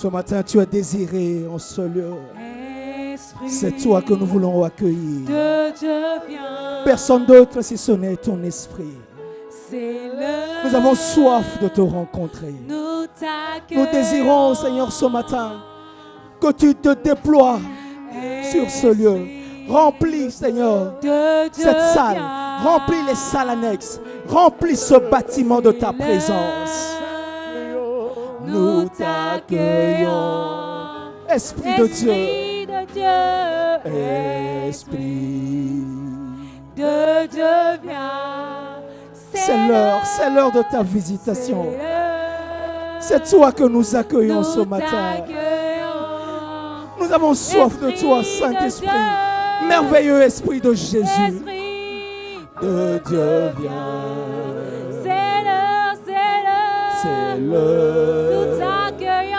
Ce matin, tu es désiré en ce lieu. C'est toi que nous voulons accueillir. Personne d'autre si ce n'est ton esprit. Nous avons soif de te rencontrer. Nous désirons, Seigneur, ce matin, que tu te déploies sur ce lieu. Remplis, Seigneur, cette salle. Remplis les salles annexes. Remplis ce bâtiment de ta présence. Nous t'accueillons. Esprit de Dieu. Esprit de Dieu, viens. C'est l'heure de ta visitation. C'est toi que nous accueillons ce matin. Nous avons soif de toi, Saint-Esprit. Merveilleux Esprit de Jésus. De Dieu, viens. C'est l'heure. Nous t'accueillons.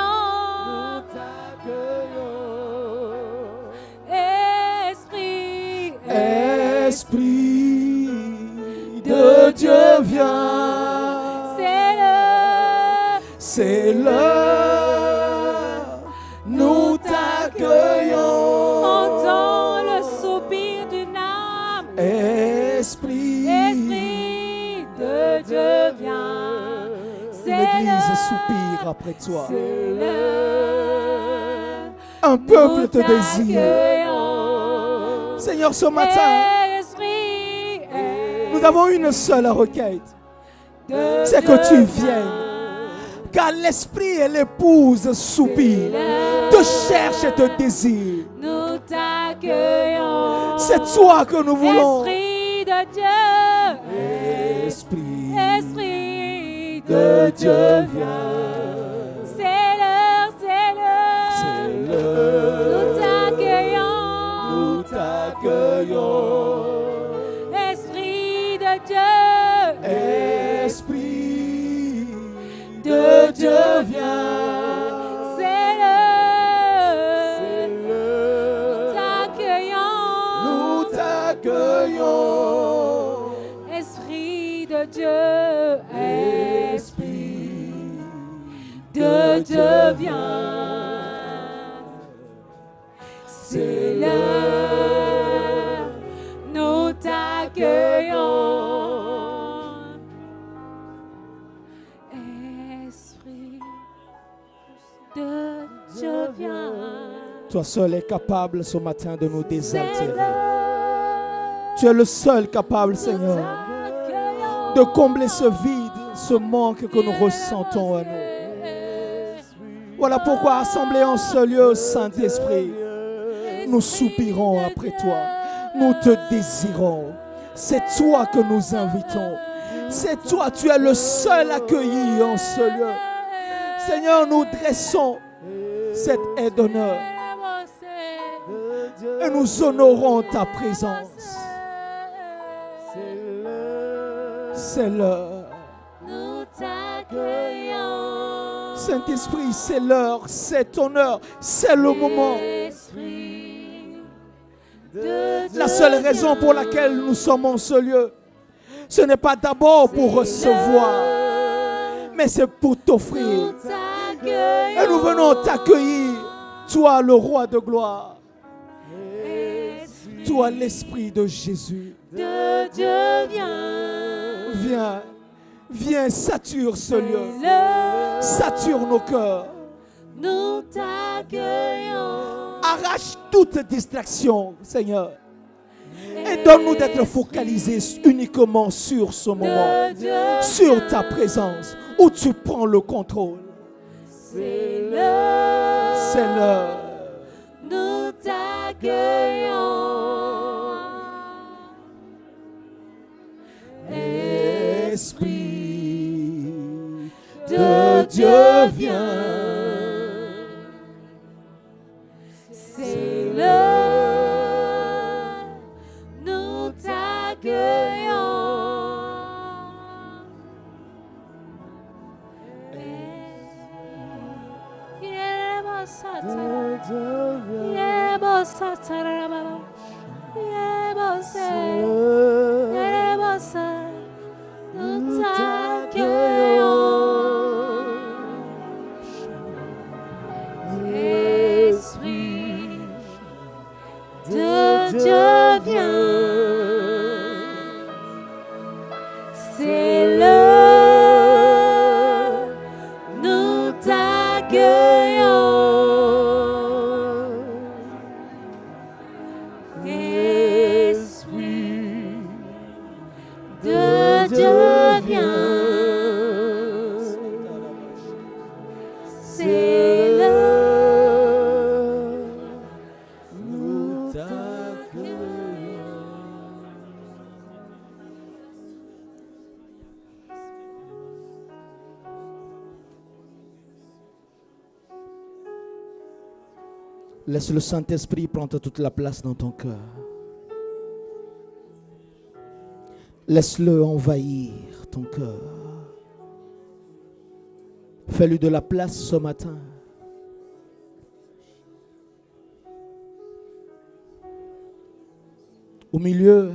Esprit de Dieu, viens. C'est l'heure. Nous t'accueillons. Entends le soupir d'une âme. Esprit de Dieu, viens. L'Église soupire après toi. Un peuple te désire. Seigneur, ce matin, nous avons une seule requête. C'est que tu viennes. Car l'esprit et l'épouse soupirent, te cherchent et te désirent. Nous t'accueillons. C'est toi que nous voulons. Esprit de Dieu. Esprit de Dieu, viens. C'est l'heure. Nous t'accueillons. Esprit de Dieu. Esprit de Dieu, viens. C'est l'heure. Nous t'accueillons. Esprit de Dieu. Esprit de Dieu, viens. C'est l'heure. Nous t'accueillons. Esprit de Dieu, viens. Toi seul es capable ce matin de nous désaltérer. Tu es le seul capable, Seigneur, de combler ce vide, ce manque que nous ressentons à nous. Voilà pourquoi, assemblés en ce lieu, Saint-Esprit, nous soupirons après toi. Nous te désirons. C'est toi que nous invitons. C'est toi, tu es le seul accueilli en ce lieu. Seigneur, nous dressons cette aide d'honneur et nous honorons ta présence. C'est l'heure. Nous t'accueillons. Saint-Esprit, c'est l'heure, c'est ton heure, c'est le moment. La seule raison pour laquelle nous sommes en ce lieu, ce n'est pas d'abord pour recevoir, mais c'est pour t'offrir. Et nous venons t'accueillir, toi le roi de gloire, toi l'Esprit de Jésus. De Dieu, viens. Viens, sature ce lieu, sature nos cœurs. Nous t'accueillons. Arrache toute distraction, Seigneur. Et donne-nous d'être focalisés uniquement sur ce moment, sur ta présence, où tu prends le contrôle. C'est l'heure. C'est l'heure. Nous t'accueillons. Esprit de Dieu, viens. C'est l'heure. Nous t'accueillons. Nous t'accueillons. Laisse le Saint-Esprit prendre toute la place dans ton cœur. Laisse-le envahir ton cœur. Fais-lui de la place ce matin. Au milieu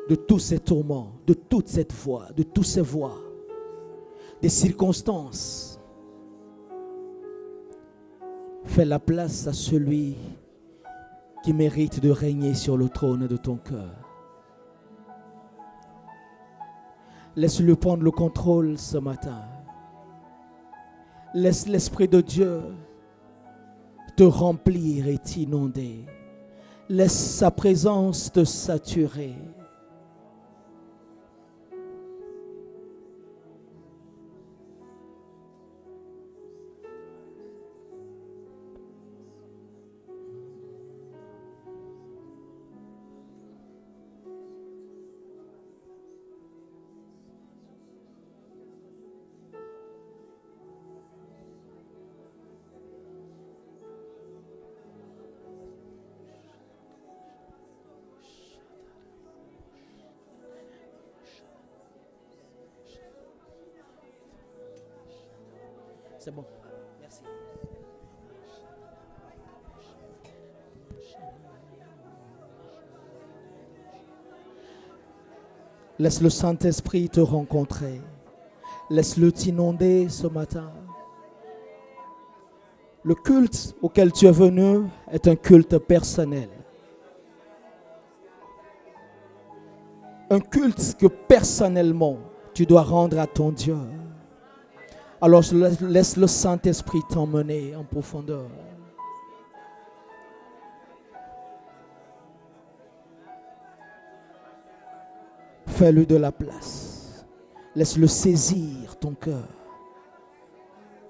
de tous ces tourments, de toute cette voix, de toutes ces voix, des circonstances, fais la place à celui qui mérite de régner sur le trône de ton cœur. Laisse-le prendre le contrôle ce matin. Laisse l'Esprit de Dieu te remplir et t'inonder. Laisse sa présence te saturer. C'est bon. Merci. Laisse le Saint-Esprit te rencontrer. Laisse-le t'inonder ce matin. Le culte auquel tu es venu est un culte personnel. Un culte que personnellement tu dois rendre à ton Dieu. Alors laisse le Saint-Esprit t'emmener en profondeur. Fais-lui de la place. Laisse-le saisir ton cœur.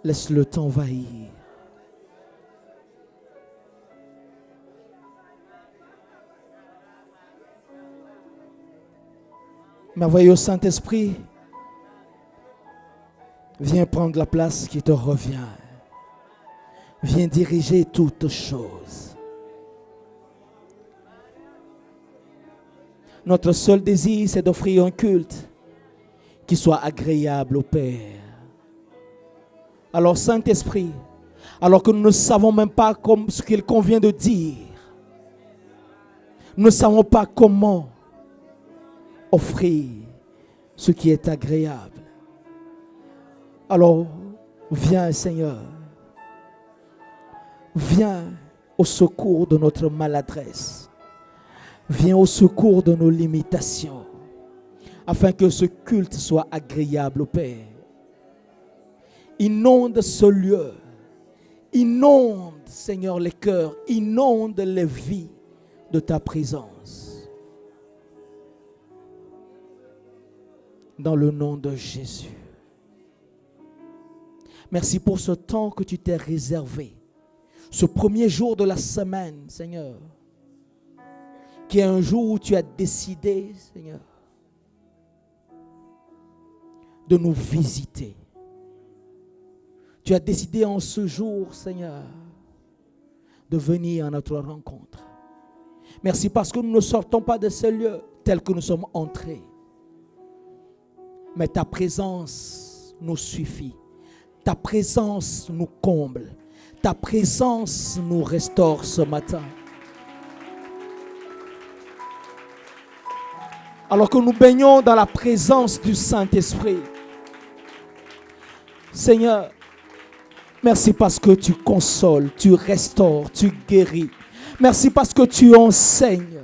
Laisse-le t'envahir. Merveilleux Saint-Esprit, viens prendre la place qui te revient. Viens diriger toutes choses. Notre seul désir, c'est d'offrir un culte qui soit agréable au Père. Alors Saint-Esprit, alors que nous ne savons même pas ce qu'il convient de dire, nous ne savons pas comment offrir ce qui est agréable. Alors, viens Seigneur, viens au secours de notre maladresse, viens au secours de nos limitations, afin que ce culte soit agréable au Père. Inonde ce lieu, inonde Seigneur les cœurs, inonde les vies de ta présence. Dans le nom de Jésus. Merci pour ce temps que tu t'es réservé. Ce premier jour de la semaine, Seigneur. Qui est un jour où tu as décidé, Seigneur, de nous visiter. Tu as décidé en ce jour, Seigneur, de venir à notre rencontre. Merci parce que nous ne sortons pas de ce lieu tel que nous sommes entrés. Mais ta présence nous suffit. Ta présence nous comble. Ta présence nous restaure ce matin. Alors que nous baignons dans la présence du Saint-Esprit. Seigneur, merci parce que tu consoles, tu restaures, tu guéris. Merci parce que tu enseignes.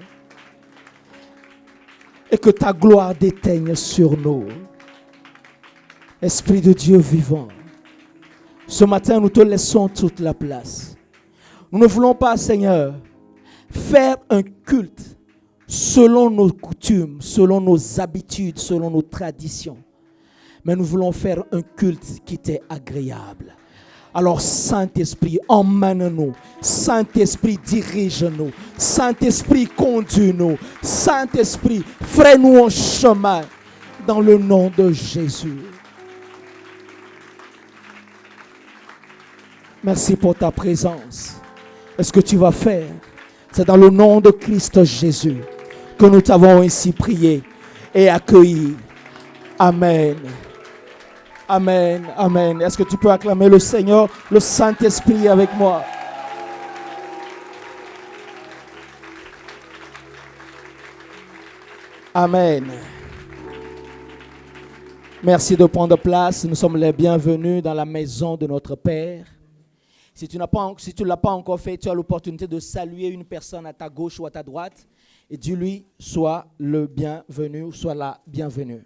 Et que ta gloire déteigne sur nous. Esprit de Dieu vivant, Ce matin, nous te laissons toute la place. Nous ne voulons pas, Seigneur, faire un culte selon nos coutumes, selon nos habitudes, selon nos traditions. Mais nous voulons faire un culte qui t'est agréable. Alors, Saint-Esprit, emmène-nous. Saint-Esprit, dirige-nous. Saint-Esprit, conduis-nous. Saint-Esprit, fraie-nous en chemin dans le nom de Jésus. Merci pour ta présence. Et ce que tu vas faire, c'est dans le nom de Christ Jésus que nous t'avons ainsi prié et accueilli. Amen. Amen. Amen. Est-ce que tu peux acclamer le Seigneur, le Saint-Esprit avec moi? Amen. Merci de prendre place. Nous sommes les bienvenus dans la maison de notre Père. Si tu ne l'as pas encore fait, tu as l'opportunité de saluer une personne à ta gauche ou à ta droite et dis-lui, sois le bienvenu ou sois la bienvenue.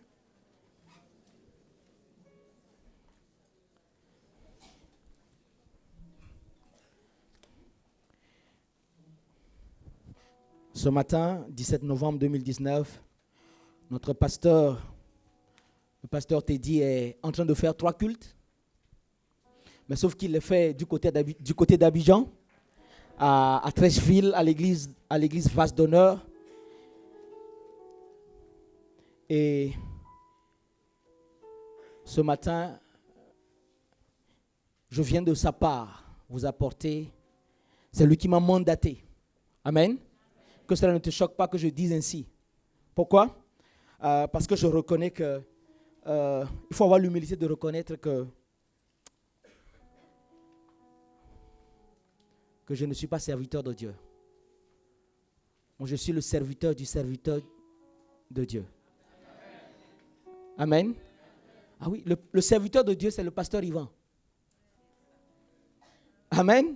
Ce matin, 17 novembre 2019, notre pasteur, le pasteur Teddy, est en train de faire 3 cultes. Mais sauf qu'il les fait du côté d'Abidjan, à Trècheville, à l'église Vase d'Honneur. Et ce matin, je viens de sa part vous apporter, c'est lui qui m'a mandaté. Amen. Que cela ne te choque pas que je dise ainsi. Pourquoi? Parce que je reconnais que il faut avoir l'humilité de reconnaître que je ne suis pas serviteur de Dieu. Moi, je suis le serviteur du serviteur de Dieu. Amen. Ah oui, le serviteur de Dieu, c'est le pasteur Yvan. Amen.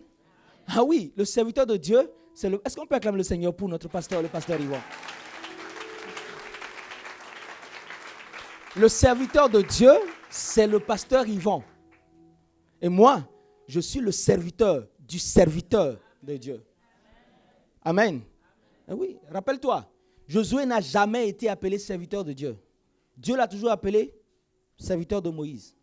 Ah oui, le serviteur de Dieu, c'est le... Est-ce qu'on peut acclamer le Seigneur pour notre pasteur, le pasteur Yvan? Le serviteur de Dieu, c'est le pasteur Yvan. Et moi, je suis le serviteur du serviteur de Dieu. Amen. Ah oui, rappelle-toi, Josué n'a jamais été appelé serviteur de Dieu. Dieu l'a toujours appelé serviteur de Moïse.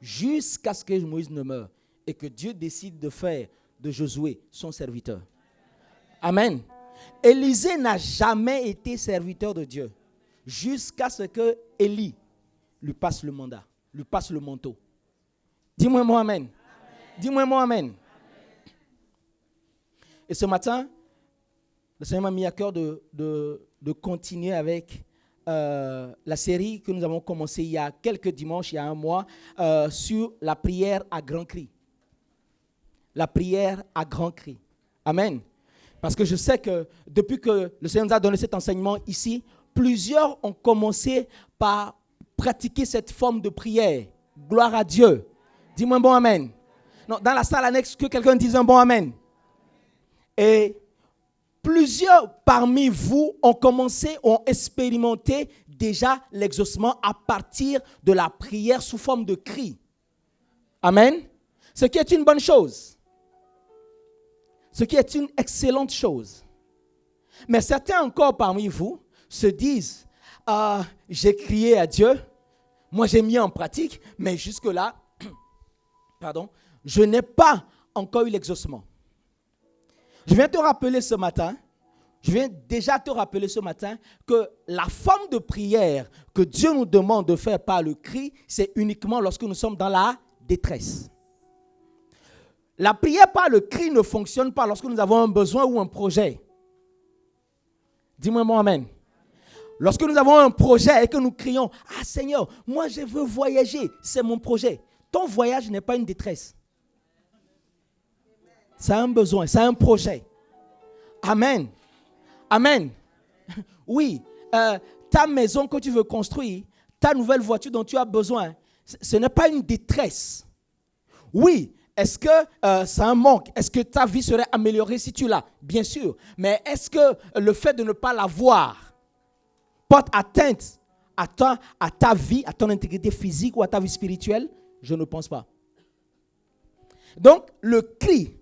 Jusqu'à ce que Moïse ne meure et que Dieu décide de faire de Josué son serviteur. Amen. Élisée n'a jamais été serviteur de Dieu jusqu'à ce que Élie lui passe le mandat, lui passe le manteau. Dis-moi moi amen. Amen. Dis-moi moi amen. Amen. Et ce matin, le Seigneur m'a mis à cœur de continuer avec la série que nous avons commencée il y a quelques dimanches, il y a un mois, sur la prière à grand cri. La prière à grand cri. Amen. Parce que je sais que depuis que le Seigneur nous a donné cet enseignement ici, plusieurs ont commencé par pratiquer cette forme de prière. Gloire à Dieu. Dis-moi un bon amen. Non, dans la salle annexe, que quelqu'un dise un bon amen. Et plusieurs parmi vous ont expérimenté déjà l'exaucement à partir de la prière sous forme de cri. Amen. Ce qui est une bonne chose. Ce qui est une excellente chose. Mais certains encore parmi vous se disent, j'ai crié à Dieu, moi j'ai mis en pratique, mais jusque-là, je n'ai pas encore eu l'exaucement. Je viens déjà te rappeler ce matin que la forme de prière que Dieu nous demande de faire par le cri, c'est uniquement lorsque nous sommes dans la détresse. La prière par le cri ne fonctionne pas lorsque nous avons un besoin ou un projet. Dis-moi moi amen. Lorsque nous avons un projet et que nous crions, « Ah Seigneur, moi je veux voyager, c'est mon projet. » Ton voyage n'est pas une détresse. C'est un besoin, c'est un projet. Amen. Amen. Oui, ta maison que tu veux construire, ta nouvelle voiture dont tu as besoin, ce n'est pas une détresse. Oui, est-ce que c'est un manque? Est-ce que ta vie serait améliorée si tu l'as? Bien sûr. Mais est-ce que le fait de ne pas l'avoir porte atteinte à ta vie, à ton intégrité physique ou à ta vie spirituelle? Je ne pense pas. Donc, le cri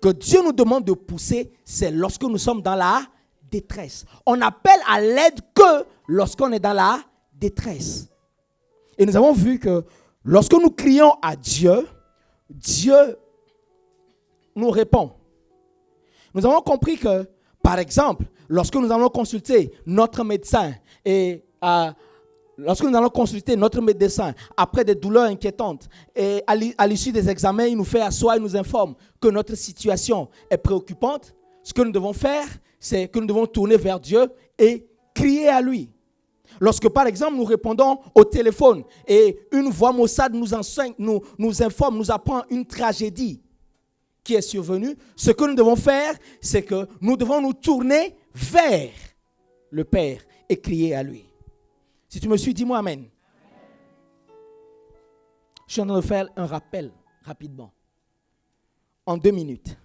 que Dieu nous demande de pousser, c'est lorsque nous sommes dans la détresse. On appelle à l'aide que lorsqu'on est dans la détresse. Et nous avons vu que lorsque nous crions à Dieu, Dieu nous répond. Nous avons compris que, par exemple, lorsque nous allons consulter notre médecin lorsque nous allons consulter notre médecin après des douleurs inquiétantes et à l'issue des examens, il nous fait asseoir et nous informe que notre situation est préoccupante, ce que nous devons faire, c'est que nous devons tourner vers Dieu et crier à lui. Lorsque, par exemple, nous répondons au téléphone et une voix maussade nous enseigne, nous informe, nous apprend une tragédie qui est survenue, ce que nous devons faire, c'est que nous devons nous tourner vers le Père et crier à lui. Si tu me suis, dis-moi Amen. Je suis en train de faire un rappel rapidement, en 2 minutes.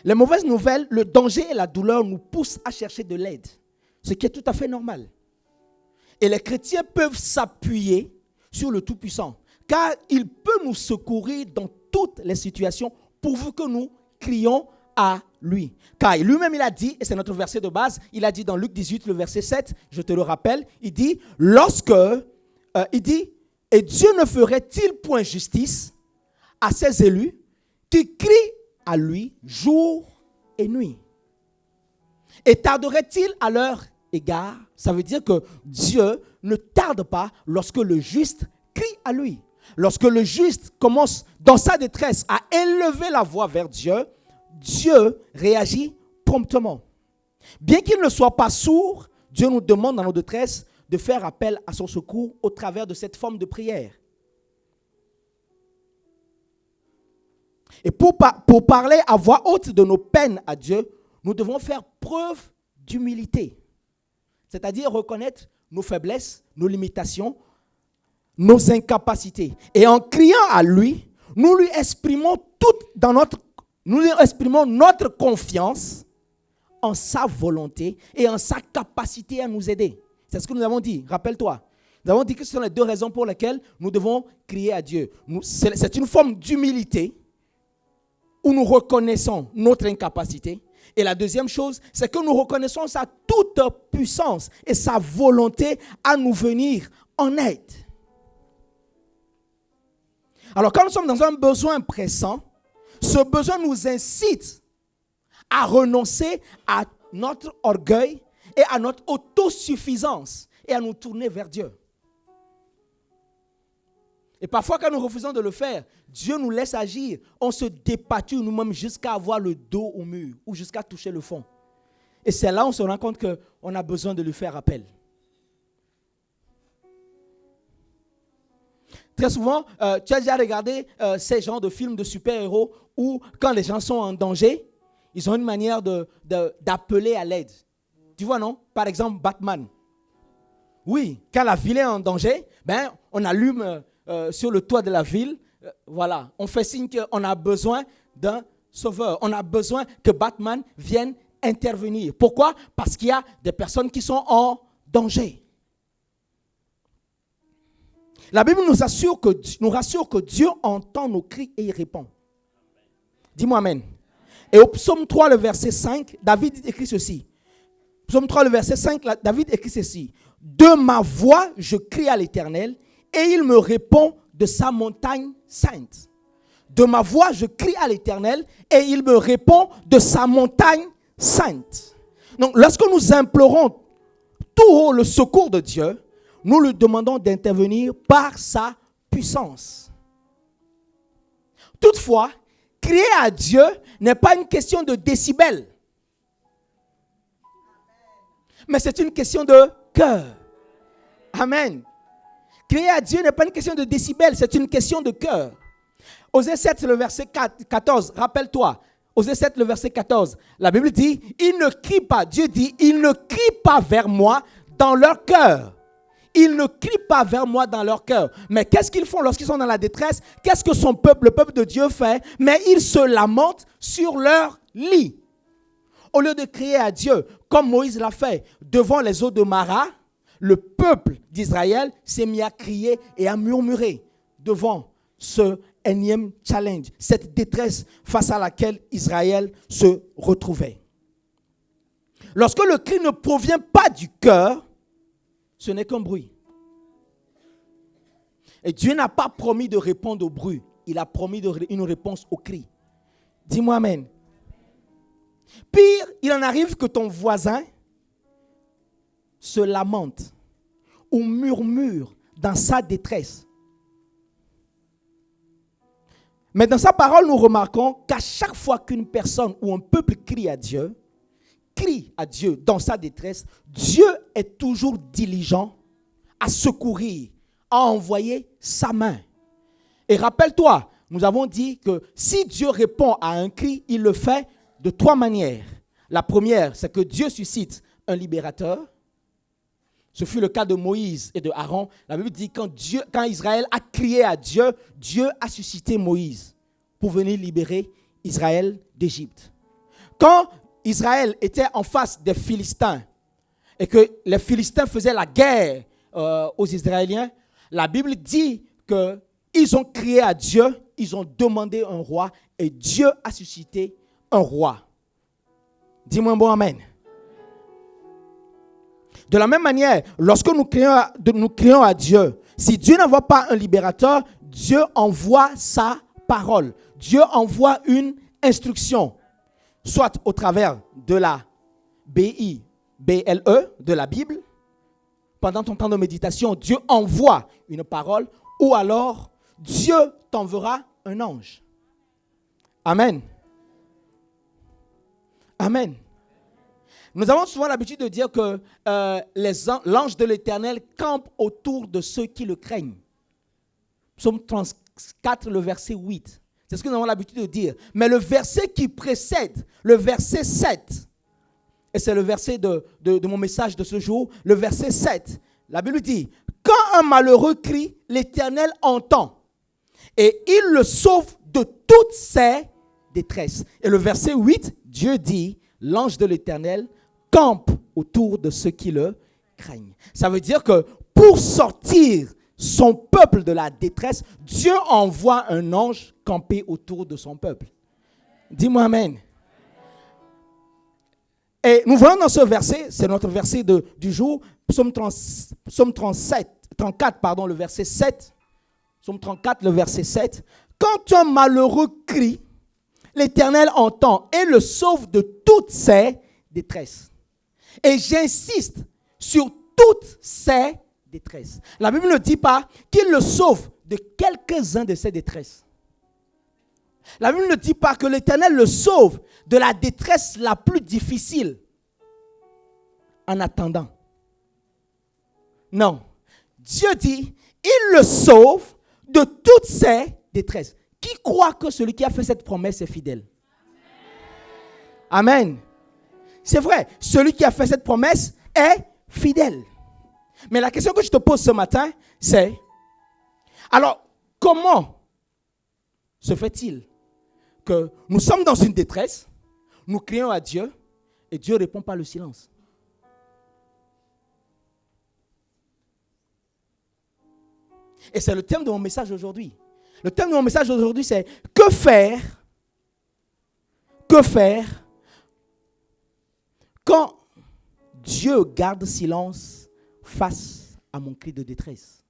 Les mauvaises nouvelles, le danger et la douleur nous poussent à chercher de l'aide, ce qui est tout à fait normal. Et les chrétiens peuvent s'appuyer sur le Tout-Puissant, car il peut nous secourir dans toutes les situations, pourvu que nous crions à lui. Car lui-même, il a dit, et c'est notre verset de base, il a dit dans Luc 18, le verset 7, je te le rappelle, il dit, et Dieu ne ferait-il point justice à ses élus qui crient à lui jour et nuit? Et tarderait-il à leur égard? Ça veut dire que Dieu ne tarde pas lorsque le juste crie à lui. Lorsque le juste commence dans sa détresse à élever la voix vers Dieu, Dieu réagit promptement. Bien qu'il ne soit pas sourd, Dieu nous demande dans nos détresses de faire appel à son secours au travers de cette forme de prière. Et pour parler à voix haute de nos peines à Dieu, nous devons faire preuve d'humilité. C'est-à-dire reconnaître nos faiblesses, nos limitations, nos incapacités. Et en criant à lui, nous lui exprimons notre confiance en sa volonté et en sa capacité à nous aider. C'est ce que nous avons dit, rappelle-toi. Nous avons dit que ce sont les 2 raisons pour lesquelles nous devons crier à Dieu. C'est une forme d'humilité où nous reconnaissons notre incapacité. Et la deuxième chose, c'est que nous reconnaissons sa toute puissance et sa volonté à nous venir en aide. Alors quand nous sommes dans un besoin pressant, ce besoin nous incite à renoncer à notre orgueil et à notre autosuffisance et à nous tourner vers Dieu. Et parfois, quand nous refusons de le faire, Dieu nous laisse agir. On se dépatouille nous-mêmes jusqu'à avoir le dos au mur ou jusqu'à toucher le fond. Et c'est là où on se rend compte qu'on a besoin de lui faire appel. Très souvent, tu as déjà regardé ces genres de films de super-héros où, quand les gens sont en danger, ils ont une manière d'appeler à l'aide. Tu vois, non? Par exemple, Batman. Oui, quand la ville est en danger, on allume sur le toit de la ville. Voilà, on fait signe qu'on a besoin d'un sauveur. On a besoin que Batman vienne intervenir. Pourquoi? Parce qu'il y a des personnes qui sont en danger. La Bible nous rassure que Dieu entend nos cris et il répond. Dis-moi Amen. Et au psaume 3, le verset 5, David écrit ceci. Psaume 3, le verset 5, David écrit ceci. De ma voix, je crie à l'Éternel et il me répond de sa montagne sainte. De ma voix, je crie à l'Éternel et il me répond de sa montagne sainte. Donc, lorsque nous implorons tout haut le secours de Dieu, nous lui demandons d'intervenir par sa puissance. Toutefois, crier à Dieu n'est pas une question de décibels, mais c'est une question de cœur. Amen. Crier à Dieu n'est pas une question de décibels, c'est une question de cœur. Osée 7, le verset 14, rappelle-toi. Osée 7, le verset 14, la Bible dit, ils ne crient pas, Dieu dit, ils ne crient pas vers moi dans leur cœur. Ils ne crient pas vers moi dans leur cœur. Mais qu'est-ce qu'ils font lorsqu'ils sont dans la détresse? Qu'est-ce que son peuple, le peuple de Dieu fait? Mais ils se lamentent sur leur lit. Au lieu de crier à Dieu, comme Moïse l'a fait devant les eaux de Mara, le peuple d'Israël s'est mis à crier et à murmurer devant ce énième challenge, cette détresse face à laquelle Israël se retrouvait. Lorsque le cri ne provient pas du cœur, ce n'est qu'un bruit. Et Dieu n'a pas promis de répondre au bruit. Il a promis une réponse au cri. Dis-moi amen. Pire, il en arrive que ton voisin se lamente ou murmure dans sa détresse. Mais dans sa parole, nous remarquons qu'à chaque fois qu'une personne ou un peuple crie à Dieu dans sa détresse, Dieu est toujours diligent à secourir, à envoyer sa main. Et rappelle-toi, nous avons dit que si Dieu répond à un cri, il le fait de 3 manières. La première, c'est que Dieu suscite un libérateur. Ce fut le cas de Moïse et de Aaron. La Bible dit que quand Israël a crié à Dieu, Dieu a suscité Moïse pour venir libérer Israël d'Égypte. Quand Israël était en face des Philistins et que les Philistins faisaient la guerre aux Israéliens, la Bible dit qu'ils ont crié à Dieu, ils ont demandé un roi et Dieu a suscité un roi. Dis-moi un bon amen. De la même manière, lorsque nous crions à Dieu, si Dieu n'envoie pas un libérateur, Dieu envoie sa parole. Dieu envoie une instruction, soit au travers de la B-I-B-L-E, de la Bible. Pendant ton temps de méditation, Dieu envoie une parole, ou alors Dieu t'enverra un ange. Amen. Amen. Nous avons souvent l'habitude de dire que l'ange de l'Éternel campe autour de ceux qui le craignent. Psaume 34, le verset 8. C'est ce que nous avons l'habitude de dire. Mais le verset qui précède, le verset 7, et c'est le verset de mon message de ce jour, le verset 7, la Bible dit, « Quand un malheureux crie, l'Éternel entend, et il le sauve de toutes ses détresses. » Et le verset 8, Dieu dit, « L'ange de l'Éternel campe autour de ceux qui le craignent. » Ça veut dire que pour sortir son peuple de la détresse, Dieu envoie un ange camper autour de son peuple. Dis-moi amen. Et nous voyons dans ce verset, c'est notre verset du jour, Psaume 34, le verset 7. Psaume 34, le verset 7. Quand un malheureux crie, l'Éternel entend et le sauve de toutes ses détresses. Et j'insiste sur toutes ses détresses. La Bible ne dit pas qu'il le sauve de quelques-uns de ses détresses. La Bible ne dit pas que l'Éternel le sauve de la détresse la plus difficile en attendant. Non. Dieu dit, il le sauve de toutes ses détresses. Qui croit que celui qui a fait cette promesse est fidèle? Amen. C'est vrai, celui qui a fait cette promesse est fidèle. Mais la question que je te pose ce matin, c'est, alors, comment se fait-il que nous sommes dans une détresse, nous crions à Dieu, et Dieu répond par le silence? Et c'est le thème de mon message aujourd'hui. Le thème de mon message aujourd'hui, c'est que faire quand Dieu garde silence face à mon cri de détresse?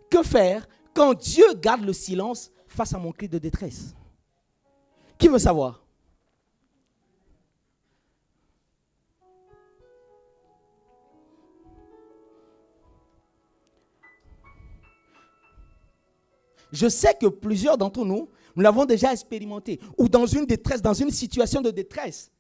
Que faire quand Dieu garde le silence face à mon cri de détresse? Qui veut savoir? Je sais que plusieurs d'entre nous, nous l'avons déjà expérimenté. Ou dans une détresse, dans une situation de détresse,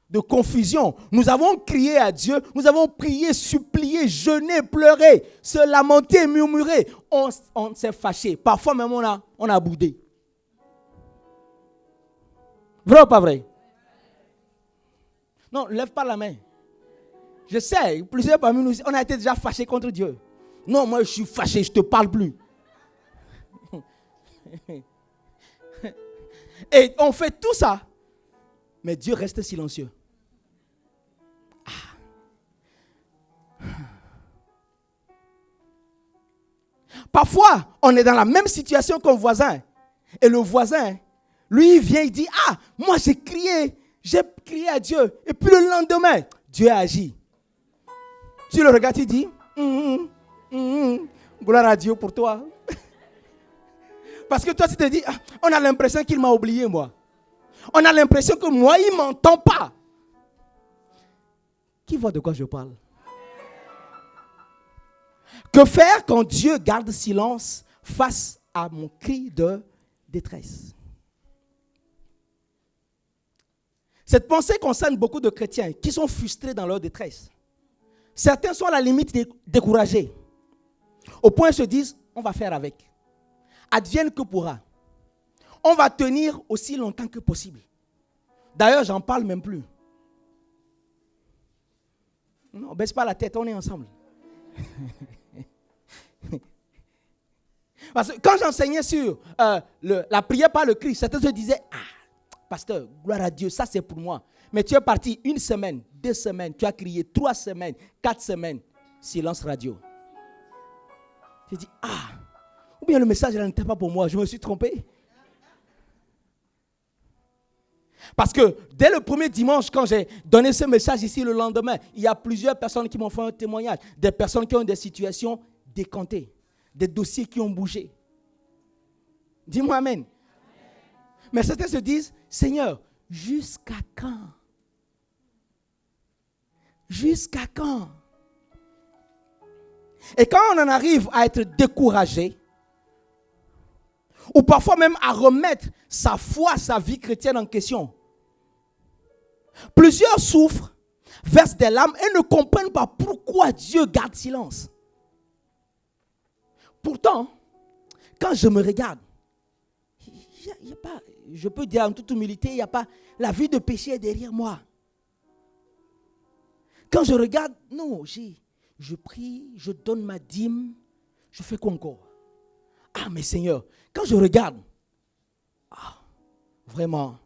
de confusion, nous avons crié à Dieu, nous avons prié, supplié, jeûné, pleuré, se lamenter, murmurer. On s'est fâché. Parfois même on a boudé. Vrai ou pas vrai? Non, lève pas la main. Je sais, plusieurs parmi nous, on a été déjà fâchés contre Dieu. Non, moi je suis fâché, je ne te parle plus. Et on fait tout ça, mais Dieu reste silencieux. Parfois, on est dans la même situation qu'un voisin. Et le voisin, lui, il vient, il dit, ah, moi j'ai crié à Dieu. Et puis le lendemain, Dieu a agi. Tu le regardes, tu dis, gloire à Dieu pour toi. Parce que toi, tu te dis, ah, on a l'impression qu'il m'a oublié, moi. On a l'impression que moi, il ne m'entend pas. Qui voit de quoi je parle? Que faire quand Dieu garde silence face à mon cri de détresse? Cette pensée concerne beaucoup de chrétiens qui sont frustrés dans leur détresse. Certains sont à la limite découragés. Au point où ils se disent, on va faire avec. Advienne que pourra. On va tenir aussi longtemps que possible. D'ailleurs, j'en parle même plus. Non, baisse pas la tête, on est ensemble. Parce que quand j'enseignais sur la prière par le cri, certains se disaient, ah, pasteur, gloire à Dieu, ça c'est pour moi. Mais tu es parti 1 semaine, 2 semaines, tu as crié 3 semaines, 4 semaines, silence radio. J'ai dit, ah, ou bien le message n'était pas pour moi, je me suis trompé. Parce que dès le premier dimanche, quand j'ai donné ce message ici le lendemain, il y a plusieurs personnes qui m'ont fait un témoignage. Des personnes qui ont des situations décantées, des dossiers qui ont bougé. Dis-moi amen. Mais certains se disent, Seigneur, jusqu'à quand? Jusqu'à quand? Et quand on en arrive à être découragé, ou parfois même à remettre sa foi, sa vie chrétienne en question, plusieurs souffrent, versent des larmes et ne comprennent pas pourquoi Dieu garde silence. Pourtant, quand je me regarde, y a pas, je peux dire en toute humilité, il n'y a pas, la vie de péché est derrière moi. Quand je regarde, non, je prie, je donne ma dîme, je fais quoi encore? Ah, mais Seigneur, quand je regarde, vraiment,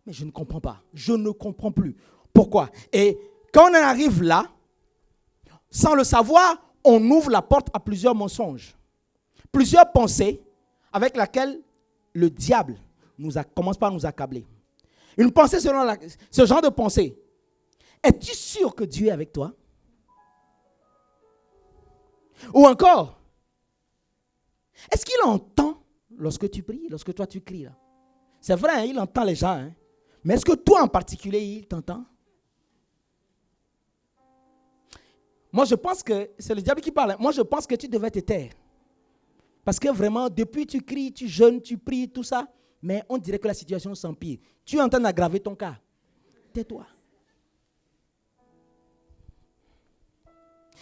mais je ne comprends pas. Je ne comprends plus. Pourquoi? Et quand on en arrive là, sans le savoir, on ouvre la porte à plusieurs mensonges. Plusieurs pensées avec lesquelles le diable commence par nous accabler. Une pensée selon ce genre de pensée. Es-tu sûr que Dieu est avec toi? Ou encore, est-ce qu'il entend lorsque tu pries, lorsque toi tu cries là? C'est vrai, hein, il entend les gens. Hein? Mais est-ce que toi en particulier, il t'entend? Moi, je pense que c'est le diable qui parle. Moi, je pense que tu devais te taire. Parce que vraiment, depuis tu cries, tu jeûnes, tu pries, tout ça, mais on dirait que la situation s'empire. Tu es en train d'aggraver ton cas. Tais-toi.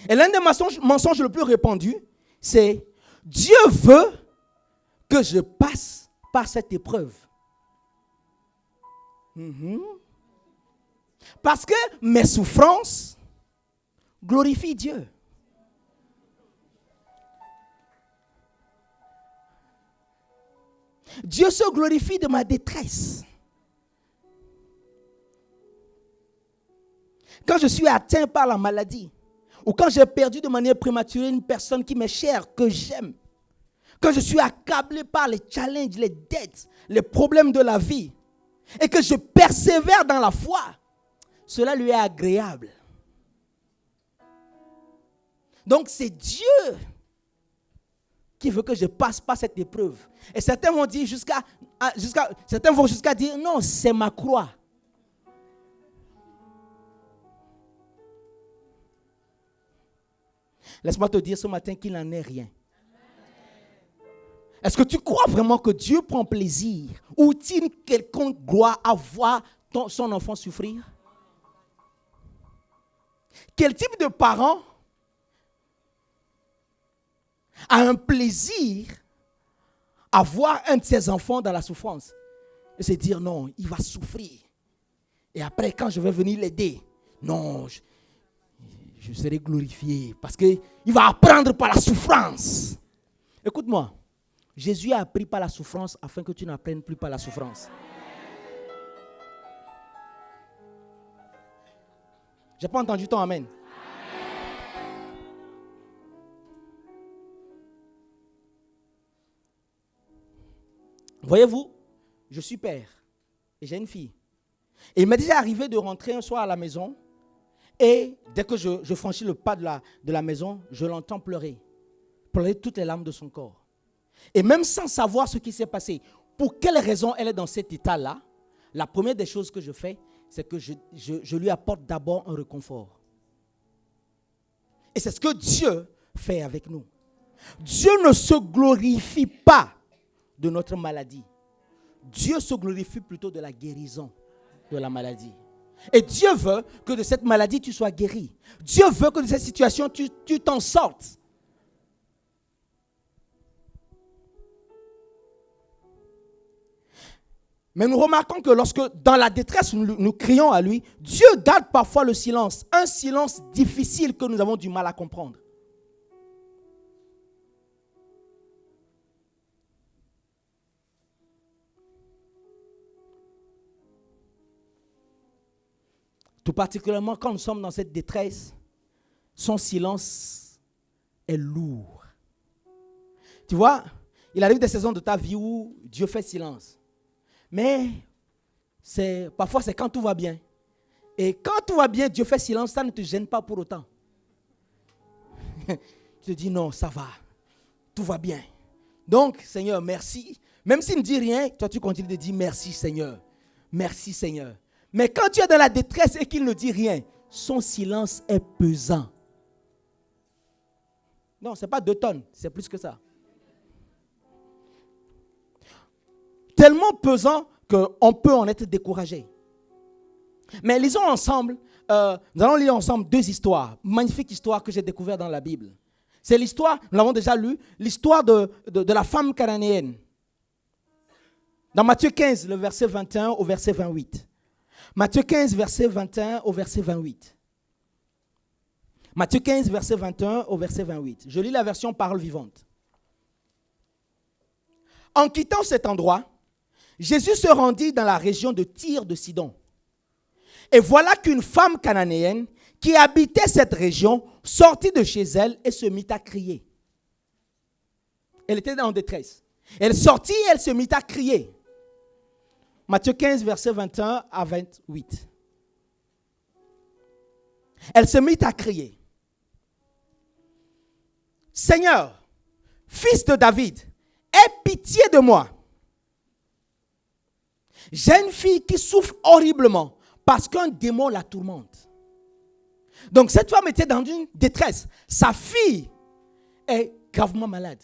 Et l'un des mensonges le plus répandu, c'est Dieu veut que je passe par cette épreuve. Parce que mes souffrances glorifient Dieu. Dieu se glorifie de ma détresse. Quand je suis atteint par la maladie, ou quand j'ai perdu de manière prématurée une personne qui m'est chère, que j'aime, quand je suis accablé par les challenges, les dettes, les problèmes de la vie, et que je persévère dans la foi, cela lui est agréable. Donc c'est Dieu qui veut que je passe par cette épreuve. Et certains vont dire certains vont jusqu'à dire non, c'est ma croix. Laisse-moi te dire ce matin qu'il n'en est rien. Est-ce que tu crois vraiment que Dieu prend plaisir ou tire quelconque gloire à voir son enfant souffrir? Quel type de parent a un plaisir à voir un de ses enfants dans la souffrance et se dire non, il va souffrir. Et après, quand je vais venir l'aider, non, je serai glorifié parce qu'il va apprendre par la souffrance. Écoute-moi, Jésus a appris par la souffrance afin que tu n'apprennes plus par la souffrance. Je n'ai pas entendu ton amen. Voyez-vous, je suis père et j'ai une fille. Et il m'est déjà arrivé de rentrer un soir à la maison et dès que je franchis le pas de la maison, je l'entends pleurer toutes les larmes de son corps. Et même sans savoir ce qui s'est passé, pour quelle raison elle est dans cet état-là, la première des choses que je fais, c'est que je lui apporte d'abord un réconfort. Et c'est ce que Dieu fait avec nous. Dieu ne se glorifie pas de notre maladie. Dieu se glorifie plutôt de la guérison de la maladie. Et Dieu veut que de cette maladie, tu sois guéri. Dieu veut que de cette situation, tu t'en sortes. Mais nous remarquons que lorsque, dans la détresse, nous crions à lui, Dieu garde parfois le silence. Un silence difficile que nous avons du mal à comprendre. Tout particulièrement quand nous sommes dans cette détresse, son silence est lourd. Tu vois, il arrive des saisons de ta vie où Dieu fait silence. Mais parfois c'est quand tout va bien. Et quand tout va bien, Dieu fait silence, ça ne te gêne pas pour autant. Tu te dis non, ça va, tout va bien. Donc, Seigneur, merci. Même s'il ne dit rien, toi tu continues de dire merci Seigneur. Merci Seigneur. Mais quand tu es dans la détresse et qu'il ne dit rien, son silence est pesant. Non, ce n'est pas 2 tonnes, c'est plus que ça. Tellement pesant qu'on peut en être découragé. Mais lisons ensemble, nous allons lire ensemble 2 histoires, magnifiques histoires que j'ai découvertes dans la Bible. C'est l'histoire, nous l'avons déjà lu, l'histoire de la femme cananéenne. Dans Matthieu 15, le verset 21 au verset 28. Matthieu 15, verset 21 au verset 28. Matthieu 15, verset 21 au verset 28. Je lis la version parole vivante. En quittant cet endroit, Jésus se rendit dans la région de Tyr de Sidon. Et voilà qu'une femme cananéenne qui habitait cette région sortit de chez elle et se mit à crier. Elle était en détresse. Elle sortit et elle se mit à crier. Matthieu 15, verset 21 à 28. Elle se mit à crier. Seigneur, fils de David, aie pitié de moi. J'ai une fille qui souffre horriblement parce qu'un démon la tourmente. Donc cette femme était dans une détresse. Sa fille est gravement malade.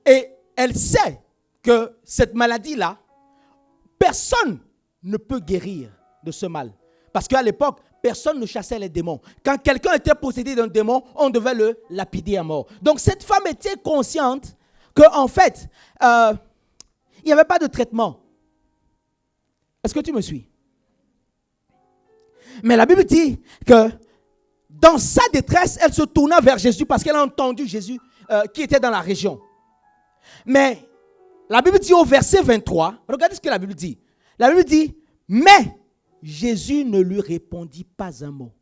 Et elle sait que cette maladie-là, personne ne peut guérir de ce mal. Parce qu'à l'époque, personne ne chassait les démons. Quand quelqu'un était possédé d'un démon, on devait le lapider à mort. Donc cette femme était consciente qu'en fait, il n'y avait pas de traitement. Est-ce que tu me suis? Mais la Bible dit que dans sa détresse, elle se tourna vers Jésus parce qu'elle a entendu Jésus qui était dans la région. Mais la Bible dit au verset 23, regardez ce que la Bible dit. La Bible dit, mais Jésus ne lui répondit pas un mot.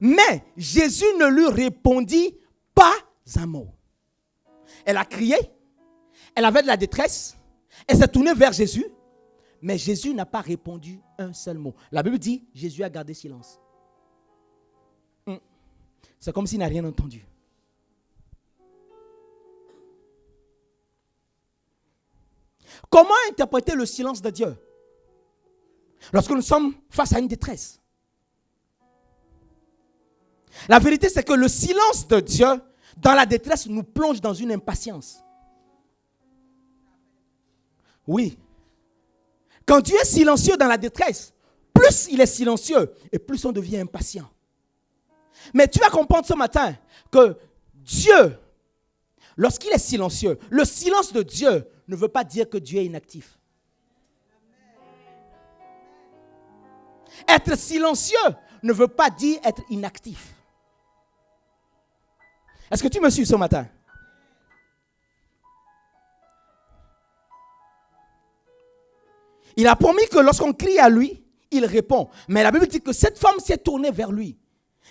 Mais Jésus ne lui répondit pas un mot. Elle a crié, elle avait de la détresse, elle s'est tournée vers Jésus, mais Jésus n'a pas répondu un seul mot. La Bible dit, Jésus a gardé silence. C'est comme s'il n'a rien entendu. Comment interpréter le silence de Dieu lorsque nous sommes face à une détresse? La vérité, c'est que le silence de Dieu dans la détresse nous plonge dans une impatience. Oui. Quand Dieu est silencieux dans la détresse, plus il est silencieux et plus on devient impatient. Mais tu vas comprendre ce matin que Dieu, lorsqu'il est silencieux, le silence de Dieu ne veut pas dire que Dieu est inactif. Être silencieux ne veut pas dire être inactif. Est-ce que tu me suis ce matin? Il a promis que lorsqu'on crie à lui, il répond. Mais la Bible dit que cette femme s'est tournée vers lui.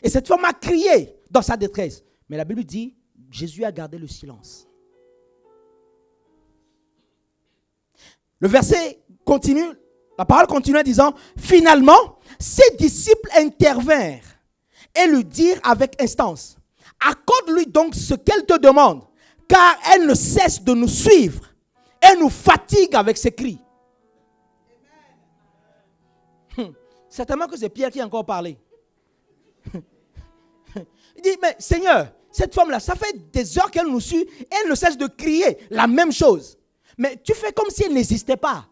Et cette femme a crié dans sa détresse. Mais la Bible dit, Jésus a gardé le silence. le verset continue, la parole continue en disant, finalement, ses disciples intervinrent et lui dirent avec instance, accorde-lui donc ce qu'elle te demande, car elle ne cesse de nous suivre et nous fatigue avec ses cris. Certainement que c'est Pierre qui a encore parlé. Il dit, mais Seigneur, cette femme-là, ça fait des heures qu'elle nous suit et elle ne cesse de crier la même chose. Mais tu fais comme si elle n'existait pas.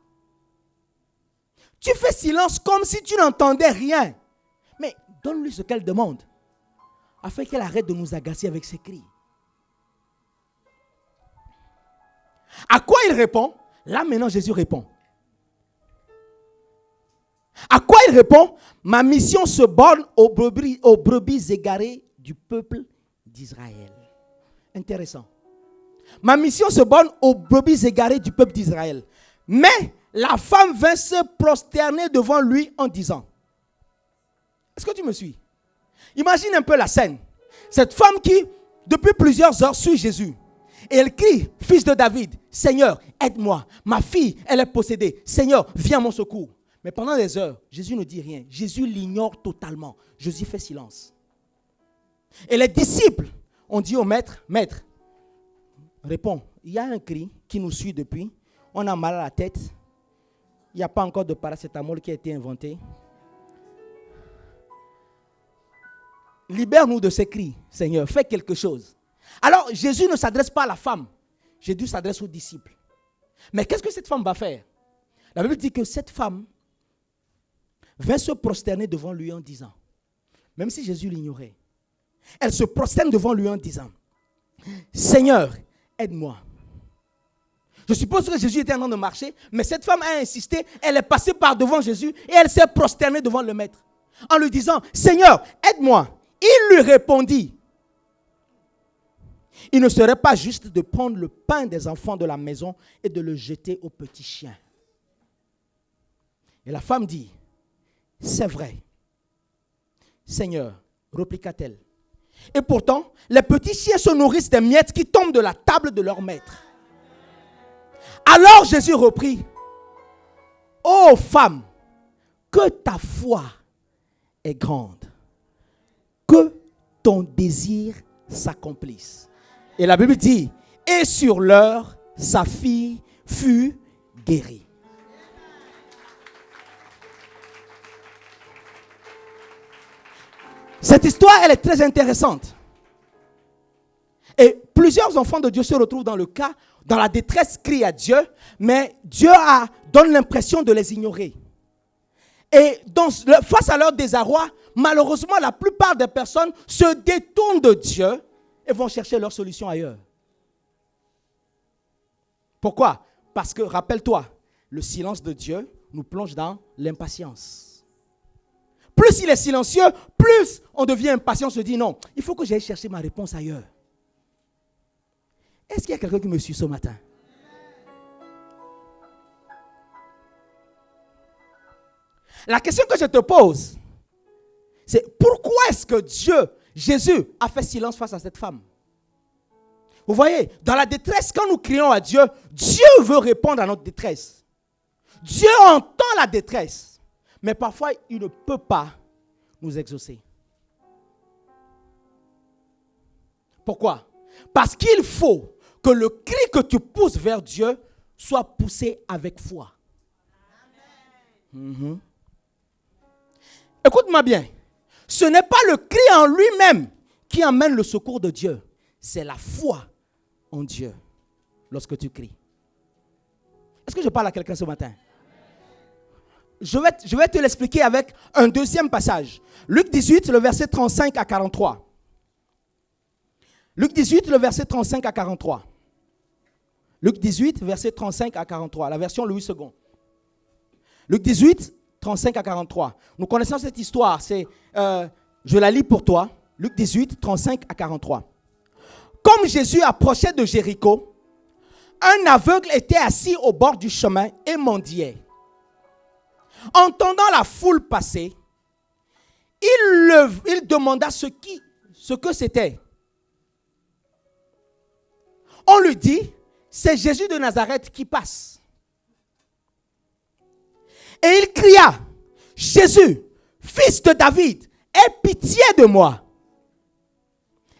Tu fais silence comme si tu n'entendais rien. Mais donne-lui ce qu'elle demande, afin qu'elle arrête de nous agacer avec ses cris. À quoi il répond? Là maintenant Jésus répond. À quoi il répond? Ma mission se borne aux brebis égarées du peuple d'Israël. Intéressant. Ma mission se borne aux brebis égarées du peuple d'Israël. Mais la femme vint se prosterner devant lui en disant, est-ce que tu me suis? Imagine un peu la scène. Cette femme qui, depuis plusieurs heures, suit Jésus. Et elle crie, fils de David, Seigneur, aide-moi. Ma fille, elle est possédée. Seigneur, viens à mon secours. Mais pendant des heures, Jésus ne dit rien. Jésus l'ignore totalement. Jésus fait silence. Et les disciples ont dit au maître, maître, réponds, il y a un cri qui nous suit depuis. On a mal à la tête. Il n'y a pas encore de paracétamol qui a été inventé. Libère-nous de ces cris, Seigneur. Fais quelque chose. Alors, Jésus ne s'adresse pas à la femme. Jésus s'adresse aux disciples. Mais qu'est-ce que cette femme va faire? La Bible dit que cette femme vint se prosterner devant lui en disant, même si Jésus l'ignorait, elle se prosterne devant lui en disant, Seigneur, aide-moi. Je suppose que Jésus était en train de marcher, mais cette femme a insisté, elle est passée par devant Jésus et elle s'est prosternée devant le maître en lui disant, Seigneur, aide-moi. Il lui répondit, il ne serait pas juste de prendre le pain des enfants de la maison et de le jeter aux petits chiens. Et la femme dit, c'est vrai. Seigneur, répliqua-t-elle. Et pourtant, les petits chiens se nourrissent des miettes qui tombent de la table de leur maître. Alors Jésus reprit, ô femme, que ta foi est grande, que ton désir s'accomplisse. Et la Bible dit, et sur l'heure, sa fille fut guérie. Cette histoire, elle est très intéressante. Et plusieurs enfants de Dieu se retrouvent dans le cas, dans la détresse, crient à Dieu, mais Dieu donne l'impression de les ignorer. Et face à leur désarroi, malheureusement, la plupart des personnes se détournent de Dieu et vont chercher leur solution ailleurs. Pourquoi? Parce que, rappelle-toi, le silence de Dieu nous plonge dans l'impatience. Plus il est silencieux, plus on devient impatient, on se dit non, il faut que j'aille chercher ma réponse ailleurs. Est-ce qu'il y a quelqu'un qui me suit ce matin? La question que je te pose, c'est pourquoi est-ce que Jésus a fait silence face à cette femme? Vous voyez, dans la détresse, quand nous crions à Dieu, Dieu veut répondre à notre détresse. Dieu entend la détresse, mais parfois il ne peut pas nous exaucer. Pourquoi? Parce qu'il faut que le cri que tu pousses vers Dieu soit poussé avec foi. Écoute-moi bien. Ce n'est pas le cri en lui-même qui amène le secours de Dieu. C'est la foi en Dieu lorsque tu cries. Est-ce que je parle à quelqu'un ce matin? Je vais te l'expliquer avec un deuxième passage. Luc 18, le verset 35 à 43. Luc 18, le verset 35 à 43. Luc 18, verset 35 à 43. La version Louis II. Luc 18, 35 à 43. Nous connaissons cette histoire. Je la lis pour toi. Luc 18, 35 à 43. Comme Jésus approchait de Jéricho, un aveugle était assis au bord du chemin et mendiait. Entendant la foule passer, il demanda ce que c'était. On lui dit, c'est Jésus de Nazareth qui passe. Et il cria, Jésus, fils de David, aie pitié de moi.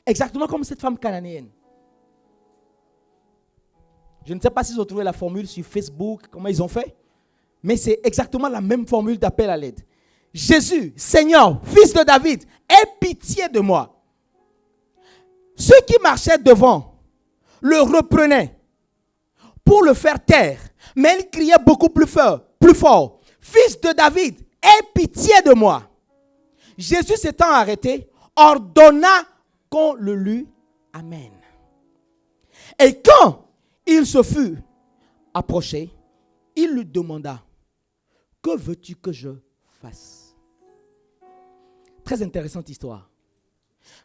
Exactement comme cette femme cananéenne. Je ne sais pas s'ils ont trouvé la formule sur Facebook, comment ils ont fait, mais c'est exactement la même formule d'appel à l'aide. Jésus, Seigneur, fils de David, aie pitié de moi. Ceux qui marchaient devant le reprenaient pour le faire taire, mais il criait beaucoup plus fort. Fils de David, aie pitié de moi. Jésus s'étant arrêté, ordonna qu'on le lût. Amen. Et quand il se fut approché, il lui demanda, que veux-tu que je fasse? Très intéressante histoire.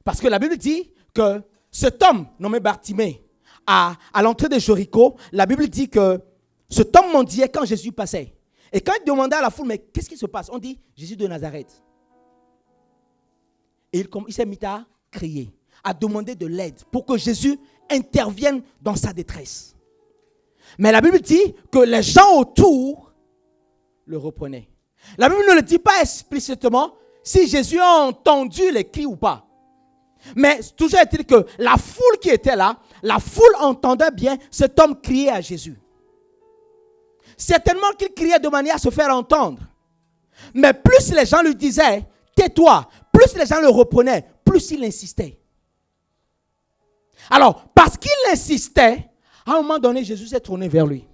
Parce que la Bible dit que cet homme nommé Bartimée, à l'entrée de Jéricho, la Bible dit que cet homme mendiait quand Jésus passait. Et quand il demandait à la foule, mais qu'est-ce qui se passe? On dit, Jésus de Nazareth. Et il s'est mis à crier, à demander de l'aide pour que Jésus intervienne dans sa détresse. Mais la Bible dit que les gens autour le reprenaient. La Bible ne le dit pas explicitement si Jésus a entendu les cris ou pas. Mais toujours est-il que la foule qui était là, la foule entendait bien cet homme crier à Jésus. Certainement qu'il criait de manière à se faire entendre. Mais plus les gens lui disaient, tais-toi, plus les gens le reprenaient, plus il insistait. Alors, parce qu'il insistait, à un moment donné, Jésus s'est tourné vers lui.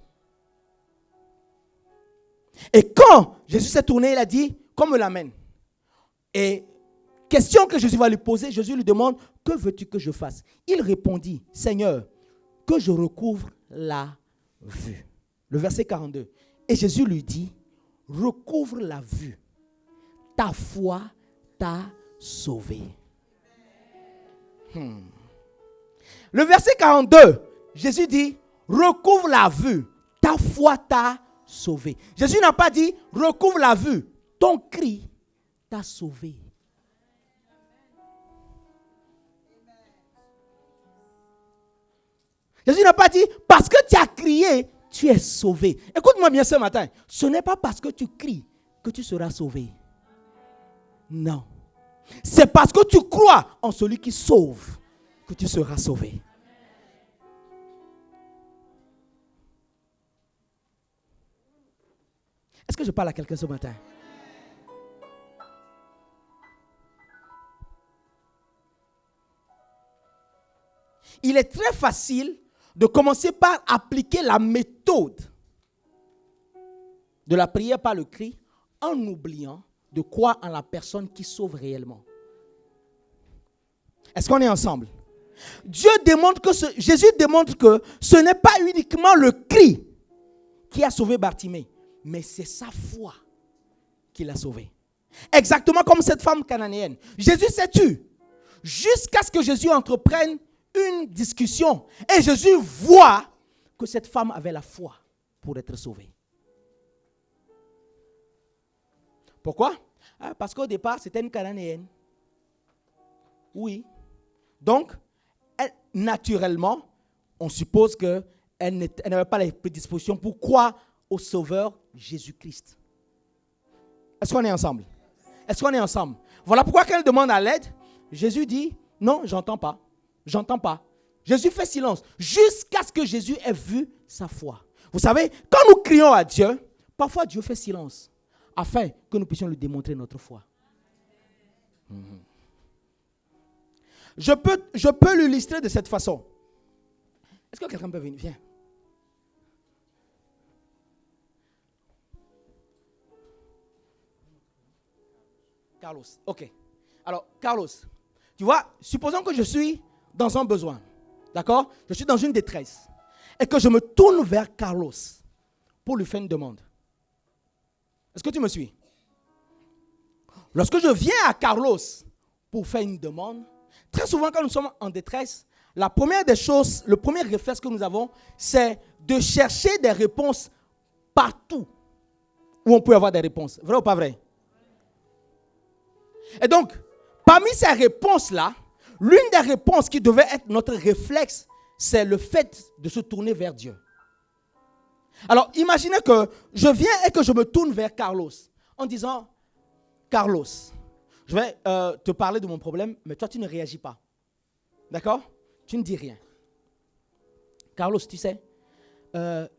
Et quand Jésus s'est tourné, il a dit, qu'on me l'amène. Et question que Jésus va lui poser, Jésus lui demande, que veux-tu que je fasse? Il répondit, Seigneur, que je recouvre la vue. Le verset 42. Et Jésus lui dit, recouvre la vue. Ta foi t'a sauvé. Le verset 42, Jésus dit, recouvre la vue. Ta foi t'a sauvé. Jésus n'a pas dit, recouvre la vue. Ton cri t'a sauvé. Jésus n'a pas dit, parce que tu as crié, tu es sauvé. Écoute-moi bien ce matin. Ce n'est pas parce que tu cries que tu seras sauvé. Non. C'est parce que tu crois en celui qui sauve que tu seras sauvé. Est-ce que je parle à quelqu'un ce matin? Il est très facile de commencer par appliquer la méthode de la prière par le cri en oubliant de croire en la personne qui sauve réellement. Est-ce qu'on est ensemble? Jésus démontre que ce n'est pas uniquement le cri qui a sauvé Bartimée, mais c'est sa foi qui l'a sauvé. Exactement comme cette femme cananéenne. Jésus s'est tu jusqu'à ce que Jésus entreprenne une discussion. Et Jésus voit que cette femme avait la foi pour être sauvée. Pourquoi? Parce qu'au départ, c'était une cananéenne. Oui. Donc, naturellement, on suppose qu'elle n'avait pas les prédispositions pour croire au Sauveur Jésus-Christ. Est-ce qu'on est ensemble? Est-ce qu'on est ensemble? Voilà pourquoi quand elle demande à l'aide, Jésus dit, non, j'entends pas. J'entends pas. Jésus fait silence jusqu'à ce que Jésus ait vu sa foi. Vous savez, quand nous crions à Dieu, parfois Dieu fait silence afin que nous puissions lui démontrer notre foi. Je peux l'illustrer de cette façon. Est-ce que quelqu'un peut venir? Viens. Carlos. Ok. Alors, Carlos, tu vois, supposons que je suis dans un besoin. D'accord? Je suis dans une détresse. Et que je me tourne vers Carlos pour lui faire une demande. Est-ce que tu me suis? Lorsque je viens à Carlos pour faire une demande, très souvent quand nous sommes en détresse, la première des choses, le premier réflexe que nous avons, c'est de chercher des réponses partout où on peut avoir des réponses. Vrai ou pas vrai? Et donc, parmi ces réponses-là, l'une des réponses qui devait être notre réflexe, c'est le fait de se tourner vers Dieu. Alors, imaginez que je viens et que je me tourne vers Carlos en disant, Carlos, je vais te parler de mon problème, mais toi, tu ne réagis pas. D'accord? Tu ne dis rien. Carlos, tu sais,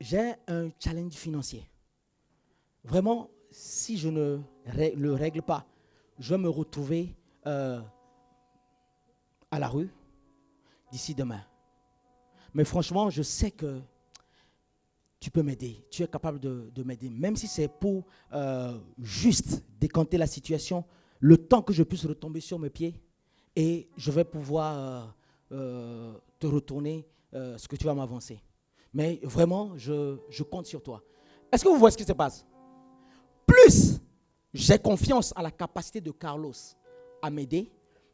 j'ai un challenge financier. Vraiment, si je ne le règle pas, je vais me retrouver à la rue d'ici demain. Mais franchement, je sais que tu peux m'aider. Tu es capable de m'aider. Même si c'est pour juste décanter la situation, le temps que je puisse retomber sur mes pieds et je vais pouvoir te retourner ce que tu vas m'avancer. Mais vraiment, je compte sur toi. Est-ce que vous voyez ce qui se passe? Plus j'ai confiance en la capacité de Carlos à m'aider,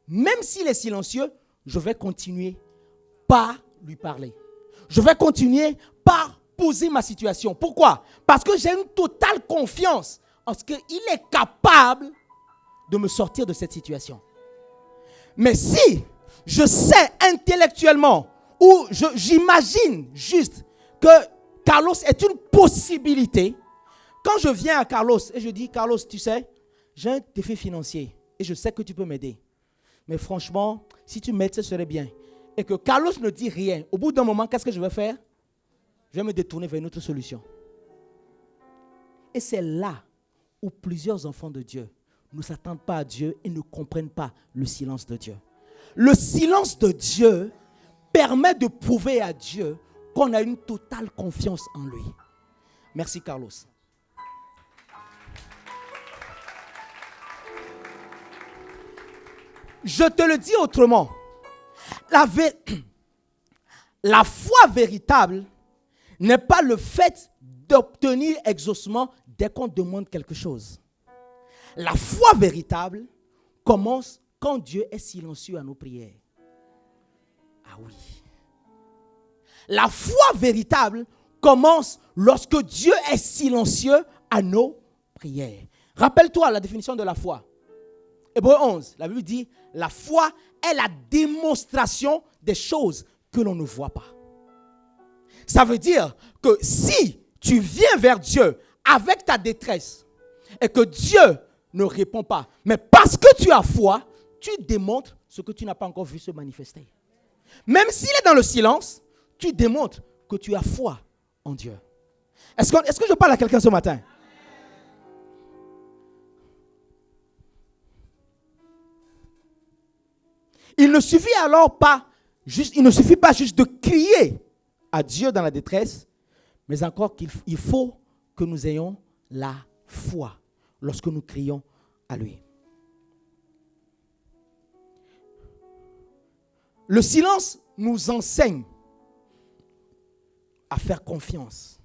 même s'il est silencieux, je vais continuer par lui parler. Je vais continuer par poser ma situation. Pourquoi? Parce que j'ai une totale confiance en ce qu'il est capable de me sortir de cette situation. Mais si je sais intellectuellement ou j'imagine juste que Carlos est une possibilité, quand je viens à Carlos et je dis, Carlos, tu sais, j'ai un défi financier et je sais que tu peux m'aider. Mais franchement, si tu m'aides, ce serait bien. Et que Carlos ne dit rien. Au bout d'un moment, qu'est-ce que je vais faire? Je vais me détourner vers une autre solution. Et c'est là où plusieurs enfants de Dieu ne s'attendent pas à Dieu et ne comprennent pas le silence de Dieu. Le silence de Dieu permet de prouver à Dieu qu'on a une totale confiance en lui. Merci, Carlos. Je te le dis autrement. La foi véritable n'est pas le fait d'obtenir exaucement dès qu'on demande quelque chose. La foi véritable commence quand Dieu est silencieux à nos prières. Ah oui. La foi véritable commence lorsque Dieu est silencieux à nos prières. Rappelle-toi la définition de la foi. Hébreux 11, la Bible dit, la foi est la démonstration des choses que l'on ne voit pas. Ça veut dire que si tu viens vers Dieu avec ta détresse et que Dieu ne répond pas, mais parce que tu as foi, tu démontres ce que tu n'as pas encore vu se manifester. Même s'il est dans le silence, tu démontres que tu as foi en Dieu. Est-ce que je parle à quelqu'un ce matin? Il ne suffit pas juste de crier à Dieu dans la détresse, mais encore qu'il faut que nous ayons la foi lorsque nous crions à lui. Le silence nous enseigne à faire confiance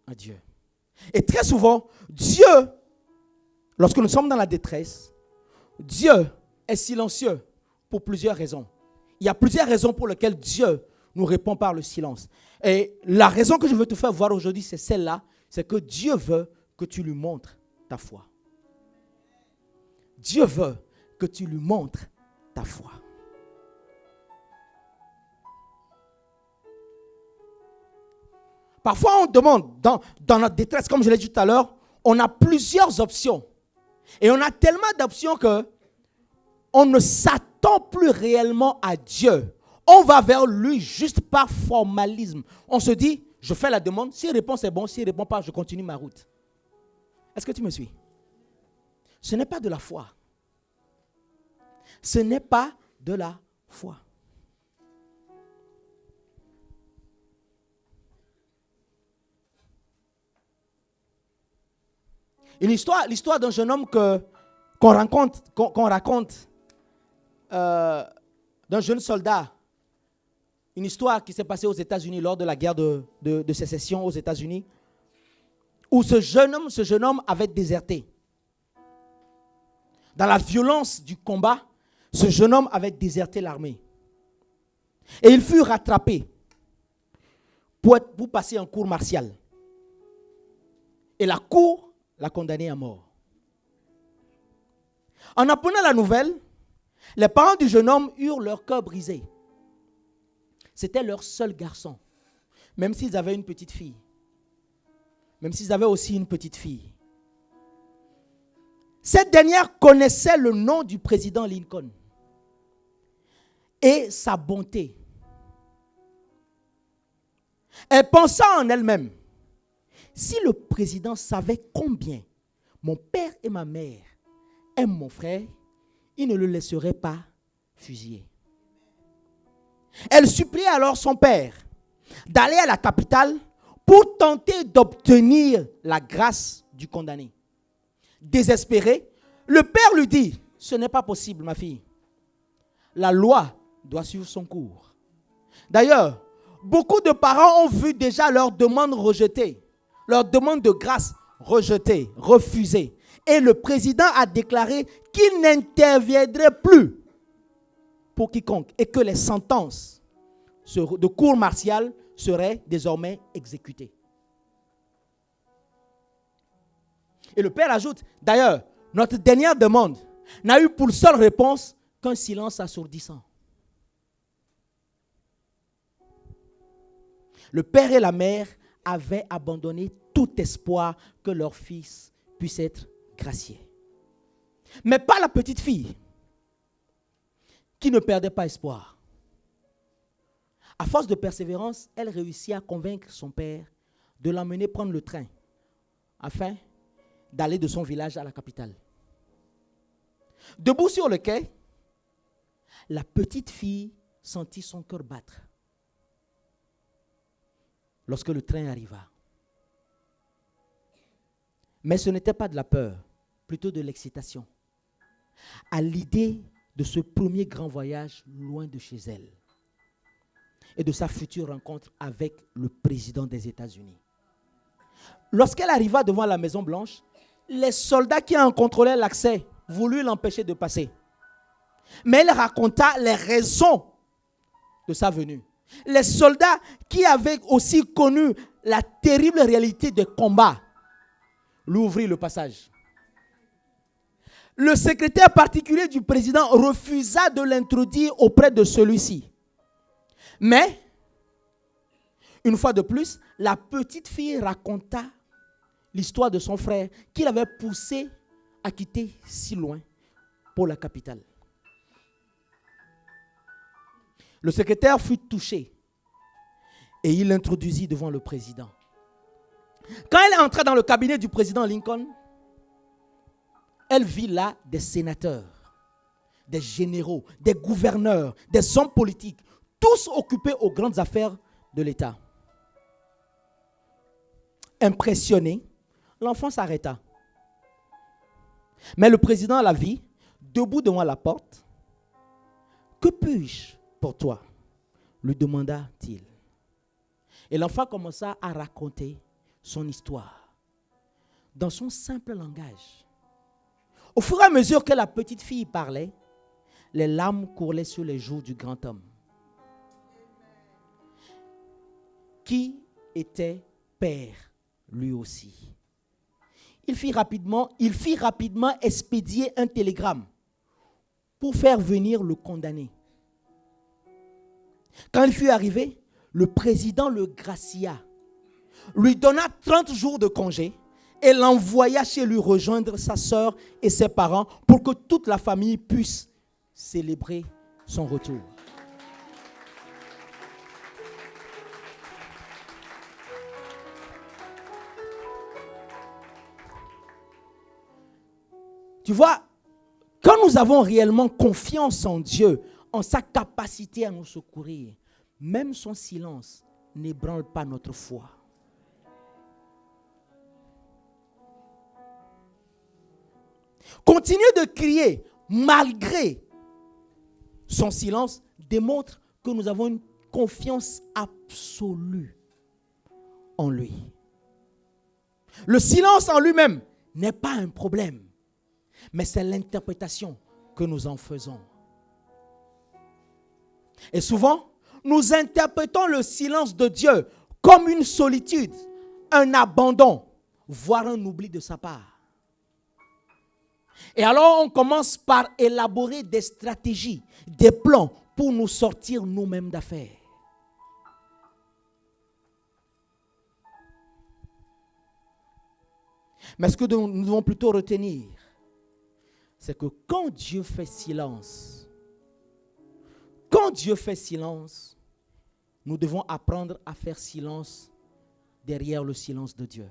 à Dieu. Et très souvent, Dieu, lorsque nous sommes dans la détresse, Dieu est silencieux pour plusieurs raisons. Il y a plusieurs raisons pour lesquelles Dieu nous répond par le silence. Et la raison que je veux te faire voir aujourd'hui, c'est celle-là, c'est que Dieu veut que tu lui montres ta foi. Dieu veut que tu lui montres ta foi. Parfois, on demande, dans notre détresse, comme je l'ai dit tout à l'heure, on a plusieurs options. Et on a tellement d'options que on ne s'attend plus réellement à Dieu. On va vers lui juste par formalisme. On se dit, je fais la demande, s'il répond c'est bon, s'il ne répond pas, je continue ma route. Est-ce que tu me suis? Ce n'est pas de la foi. Ce n'est pas de la foi. L'histoire d'un jeune homme qu'on raconte d'un jeune soldat. Une histoire qui s'est passée aux États-Unis lors de la guerre de sécession aux États-Unis, où ce jeune homme avait déserté. Dans la violence du combat, ce jeune homme avait déserté l'armée. Et il fut rattrapé pour passer en cour martiale. Et la cour l'a condamné à mort. En apprenant la nouvelle, les parents du jeune homme eurent leur cœur brisé. C'était leur seul garçon. Même s'ils avaient une petite fille, même s'ils avaient aussi une petite fille. Cette dernière connaissait le nom du président Lincoln et sa bonté. Elle pensa en elle-même, si le président savait combien mon père et ma mère aiment mon frère, il ne le laisserait pas fusiller. Elle supplia alors son père d'aller à la capitale pour tenter d'obtenir la grâce du condamné. Désespéré, le père lui dit, ce n'est pas possible, ma fille. La loi doit suivre son cours. D'ailleurs, beaucoup de parents ont vu déjà leur demande rejetée, leur demande de grâce rejetée, refusée. Et le président a déclaré qu'il n'interviendrait plus pour quiconque et que les sentences de cour martiale seraient désormais exécutées. Et le père ajoute, d'ailleurs, notre dernière demande n'a eu pour seule réponse qu'un silence assourdissant. Le père et la mère avaient abandonné tout espoir que leur fils puisse être gracié. Mais pas la petite fille, qui ne perdait pas espoir. À force de persévérance, elle réussit à convaincre son père de l'emmener prendre le train afin d'aller de son village à la capitale. Debout sur le quai, la petite fille sentit son cœur battre lorsque le train arriva. Mais ce n'était pas de la peur, plutôt de l'excitation, à l'idée de ce premier grand voyage loin de chez elle et de sa future rencontre avec le président des États-Unis. Lorsqu'elle arriva devant la Maison Blanche, les soldats qui en contrôlaient l'accès voulurent l'empêcher de passer. Mais elle raconta les raisons de sa venue. Les soldats qui avaient aussi connu la terrible réalité des combats lui ouvrirent le passage. Le secrétaire particulier du président refusa de l'introduire auprès de celui-ci. Mais, une fois de plus, la petite fille raconta l'histoire de son frère qui l'avait poussé à quitter si loin pour la capitale. Le secrétaire fut touché et il l'introduisit devant le président. Quand elle entra dans le cabinet du président Lincoln, elle vit là des sénateurs, des généraux, des gouverneurs, des hommes politiques, tous occupés aux grandes affaires de l'État. Impressionné, l'enfant s'arrêta. Mais le président la vit, debout devant la porte. « Que puis-je pour toi ?» lui demanda-t-il. Et l'enfant commença à raconter son histoire dans son simple langage. Au fur et à mesure que la petite fille parlait, les larmes courlaient sur les joues du grand homme, qui était père lui aussi. Il fit rapidement expédier un télégramme pour faire venir le condamné. Quand il fut arrivé, le président le gracia, lui donna 30 jours de congé et l'envoya chez lui rejoindre sa sœur et ses parents pour que toute la famille puisse célébrer son retour. Tu vois, quand nous avons réellement confiance en Dieu, en sa capacité à nous secourir, même son silence n'ébranle pas notre foi. Continuer de crier malgré son silence démontre que nous avons une confiance absolue en lui. Le silence en lui-même n'est pas un problème, mais c'est l'interprétation que nous en faisons. Et souvent, nous interprétons le silence de Dieu comme une solitude, un abandon, voire un oubli de sa part. Et alors, on commence par élaborer des stratégies, des plans pour nous sortir nous-mêmes d'affaires. Mais ce que nous devons plutôt retenir, c'est que quand Dieu fait silence, nous devons apprendre à faire silence derrière le silence de Dieu.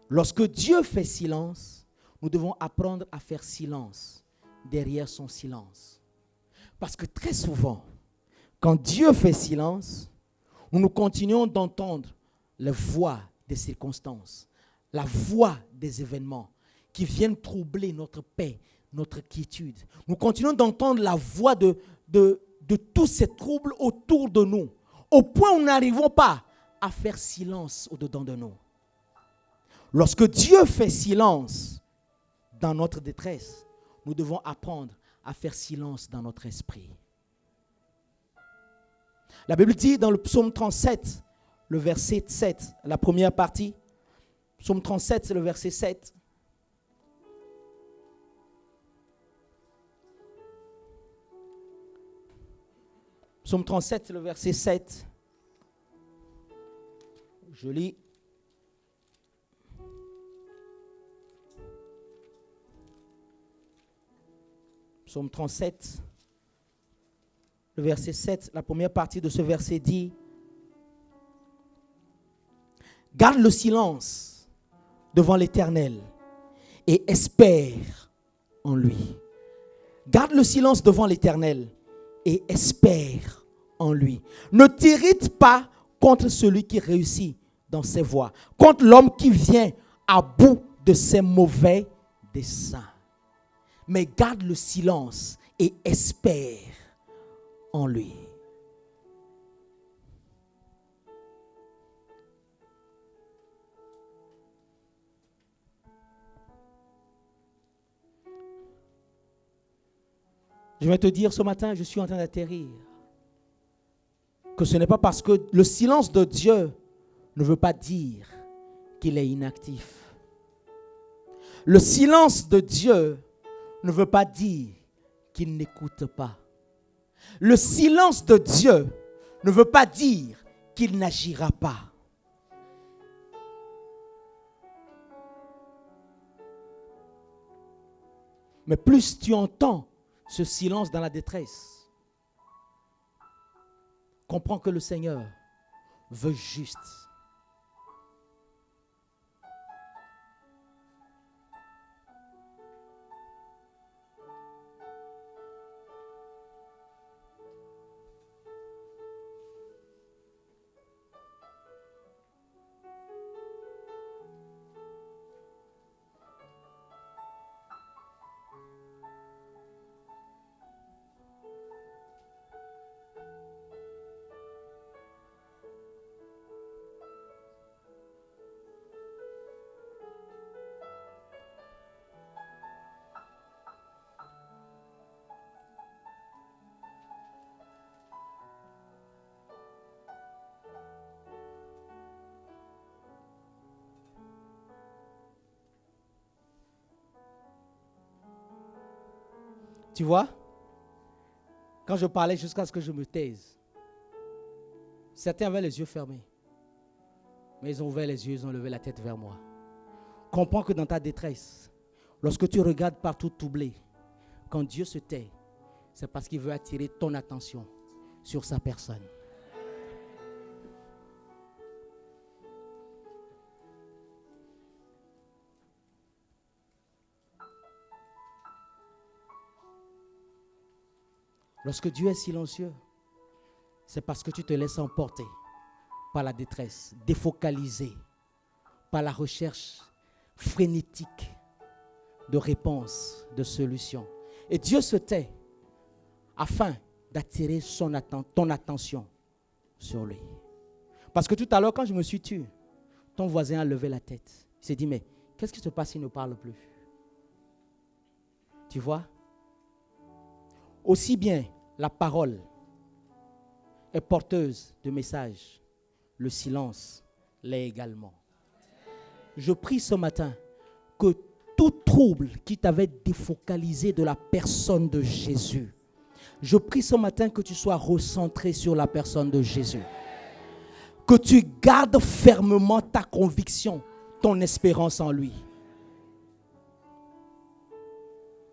Lorsque Dieu fait silence, nous devons apprendre à faire silence derrière son silence. Parce que très souvent, quand Dieu fait silence, nous continuons d'entendre la voix des circonstances, la voix des événements qui viennent troubler notre paix, notre quiétude. Nous continuons d'entendre la voix de tous ces troubles autour de nous, au point où nous n'arrivons pas à faire silence au-dedans de nous. Lorsque Dieu fait silence dans notre détresse, nous devons apprendre à faire silence dans notre esprit. La Bible dit dans le psaume 37, le verset 7, la première partie, psaume 37, c'est le verset 7. Psaume 37, c'est le verset 7. Je lis. Psaume 37, le verset 7, la première partie de ce verset dit: garde le silence devant l'Éternel et espère en lui. Garde le silence devant l'Éternel et espère en lui. Ne t'irrite pas contre celui qui réussit dans ses voies, contre l'homme qui vient à bout de ses mauvais desseins. Mais garde le silence et espère en lui. Je vais te dire ce matin, je suis en train d'atterrir, que ce n'est pas parce que le silence de Dieu ne veut pas dire qu'il est inactif. Le silence de Dieu ne veut pas dire qu'il n'écoute pas. Le silence de Dieu ne veut pas dire qu'il n'agira pas. Mais plus tu entends ce silence dans la détresse, comprends que le Seigneur veut juste. Tu vois, quand je parlais jusqu'à ce que je me taise, certains avaient les yeux fermés. Mais ils ont ouvert les yeux, ils ont levé la tête vers moi. Comprends que dans ta détresse, lorsque tu regardes partout troublé, quand Dieu se tait, c'est parce qu'il veut attirer ton attention sur sa personne. Lorsque Dieu est silencieux, c'est parce que tu te laisses emporter par la détresse, défocalisé par la recherche frénétique de réponses, de solutions. Et Dieu se tait afin d'attirer ton attention sur lui. Parce que tout à l'heure, quand je me suis tué, ton voisin a levé la tête. Il s'est dit, mais qu'est-ce qui se passe s'il ne parle plus? Tu vois? Aussi bien la parole est porteuse de messages, le silence l'est également. Je prie ce matin que tout trouble qui t'avait défocalisé de la personne de Jésus, je prie ce matin que tu sois recentré sur la personne de Jésus. que tu gardes fermement ta conviction, ton espérance en lui.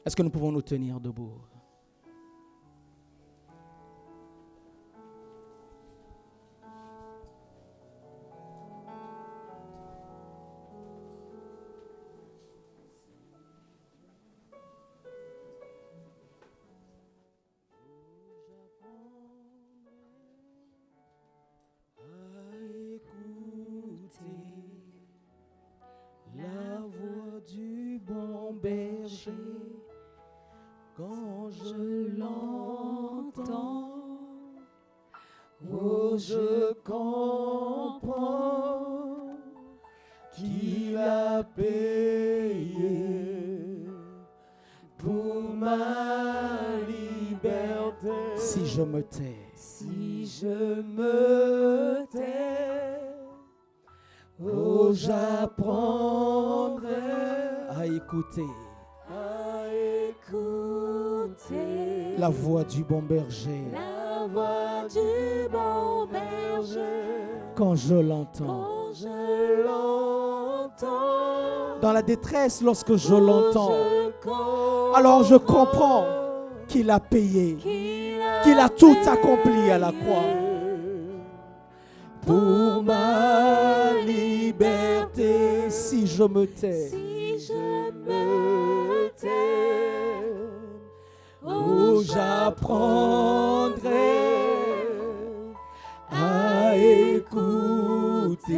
Est-ce que nous pouvons nous tenir debout? La voix du bon berger, quand je l'entends, oh je comprends qu'il a payé pour ma liberté. Si je me tais, si je me tais, oh, j'apprendrai à écouter la voix du bon berger. La voix du bon berger. Quand je l'entends. Dans la détresse, lorsque je l'entends, alors je comprends qu'il a payé, qu'il a tout accompli à la croix. Pour ma liberté, si je me tais, oh, j'apprendrai à écouter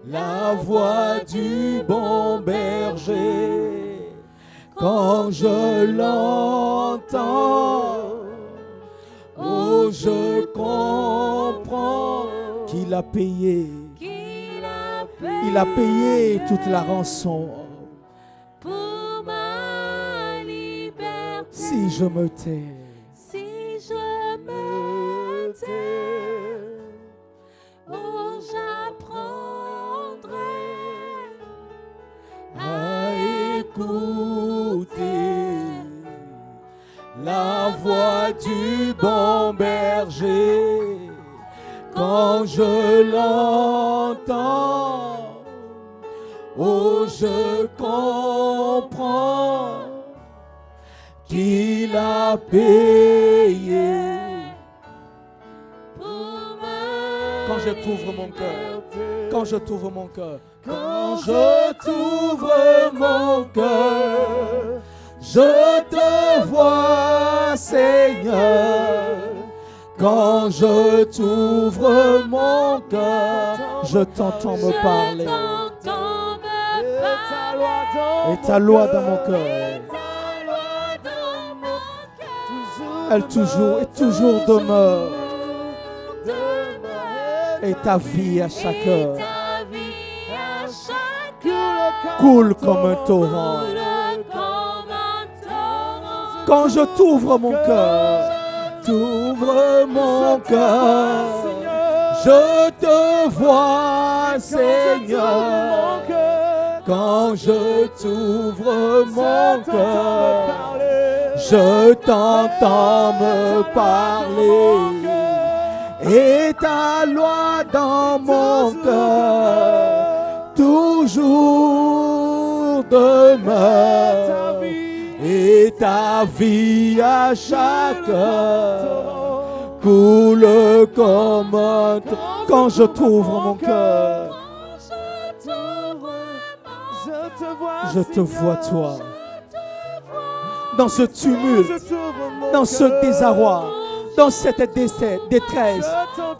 la voix du bon berger. Quand je l'entends, oh, je comprends qu'il a payé. Il a payé toute la rançon. Pour ma liberté. Si je me tais. Si je me tais. Oh, j'apprendrai à écouter la voix du bon berger. Quand je l'entends, oh, je comprends qu'il a payé. Quand je t'ouvre mon cœur, quand je t'ouvre mon cœur, quand je t'ouvre mon cœur, je te vois, Seigneur. Quand je t'ouvre mon cœur, je t'entends me parler. Et ta loi dans mon cœur, elle toujours demeure. Et ta vie à chaque heure coule comme un torrent. Quand je t'ouvre mon cœur, t'ouvre mon cœur, je te vois, Seigneur. Quand je t'ouvre mon cœur, je t'entends me parler. Et ta loi dans mon cœur toujours demeure. Et ta vie à chaque heure coule comme un torrent. Quand je t'ouvre mon cœur, je te vois toi. Dans ce tumulte, dans ce désarroi, dans cette détresse,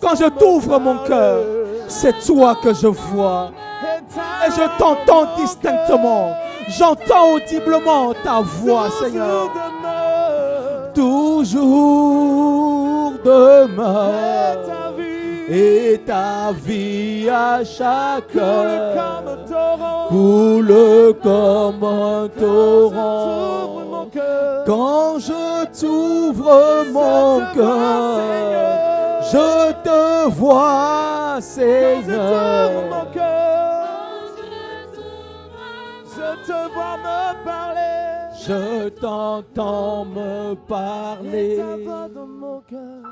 quand je t'ouvre mon cœur, c'est toi que je vois. Et je t'entends distinctement. J'entends audiblement ta voix, Seigneur. Toujours demeure. Et ta vie à chaque heure coule comme un torrent. Quand je t'ouvre mon cœur, je te vois, Seigneur. Je te vois me parler. Je t'entends me parler. Et ta voix dans mon cœur.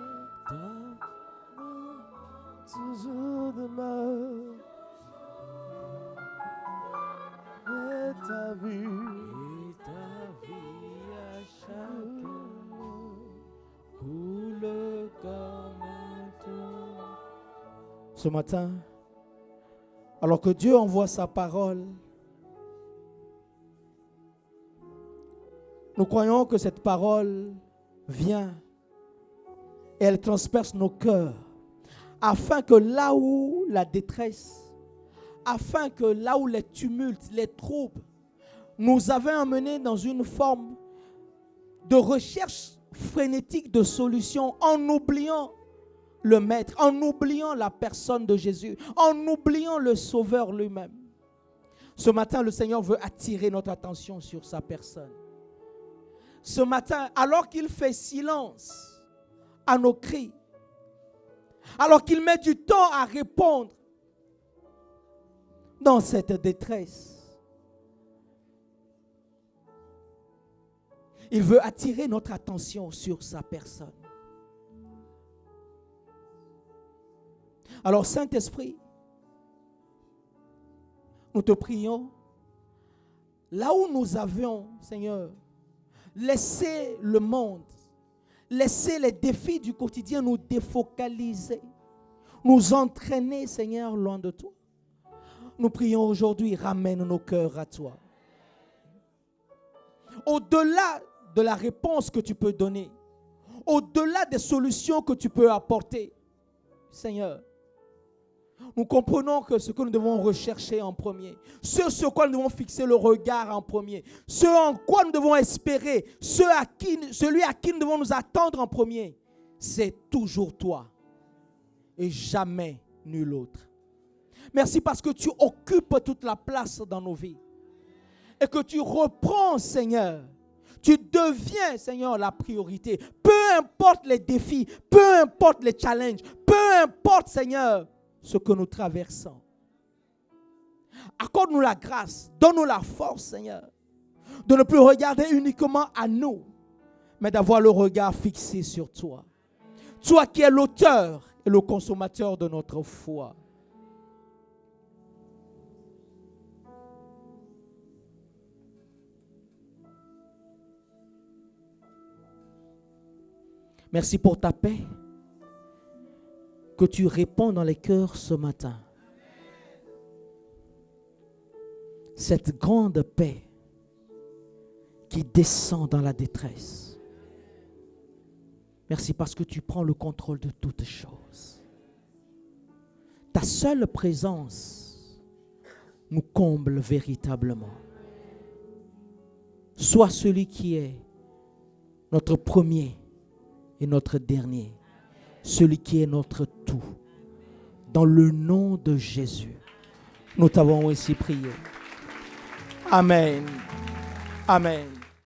toujours demain. Et ta vie à chaque jour coule comme un tour. Ce matin, alors que Dieu envoie sa parole, nous croyons que cette parole vient et elle transperce nos cœurs, afin que là où la détresse, afin que là où les tumultes, les troubles nous avaient emmenés dans une forme de recherche frénétique de solutions, en oubliant le Maître, en oubliant la personne de Jésus, en oubliant le Sauveur lui-même. Ce matin, le Seigneur veut attirer notre attention sur sa personne. Ce matin, alors qu'il fait silence à nos cris, alors qu'il met du temps à répondre dans cette détresse, il veut attirer notre attention sur sa personne. Alors, Saint-Esprit, nous te prions, là où nous avions, Seigneur, laissé le monde, laissé les défis du quotidien nous défocaliser, nous entraîner, Seigneur, loin de toi. Nous prions aujourd'hui, ramène nos cœurs à toi. Au-delà de la réponse que tu peux donner, au-delà des solutions que tu peux apporter, Seigneur, nous comprenons que ce que nous devons rechercher en premier, ce sur quoi nous devons fixer le regard en premier, ce en quoi nous devons espérer, celui à qui nous devons nous attendre en premier, c'est toujours toi et jamais nul autre. Merci parce que tu occupes toute la place dans nos vies et que tu reprends, Seigneur. Tu deviens, Seigneur, la priorité. Peu importe les défis, peu importe les challenges, peu importe, Seigneur, ce que nous traversons. Accorde-nous la grâce, donne-nous la force, Seigneur, de ne plus regarder uniquement à nous, mais d'avoir le regard fixé sur toi. Toi qui es l'auteur et le consommateur de notre foi. Merci pour ta paix que tu répands dans les cœurs ce matin. Cette grande paix qui descend dans la détresse. Merci parce que tu prends le contrôle de toutes choses. Ta seule présence nous comble véritablement. Sois celui qui est notre premier et notre dernier, celui qui est notre tout. Dans le nom de Jésus, nous t'avons ainsi prié. Amen. Amen.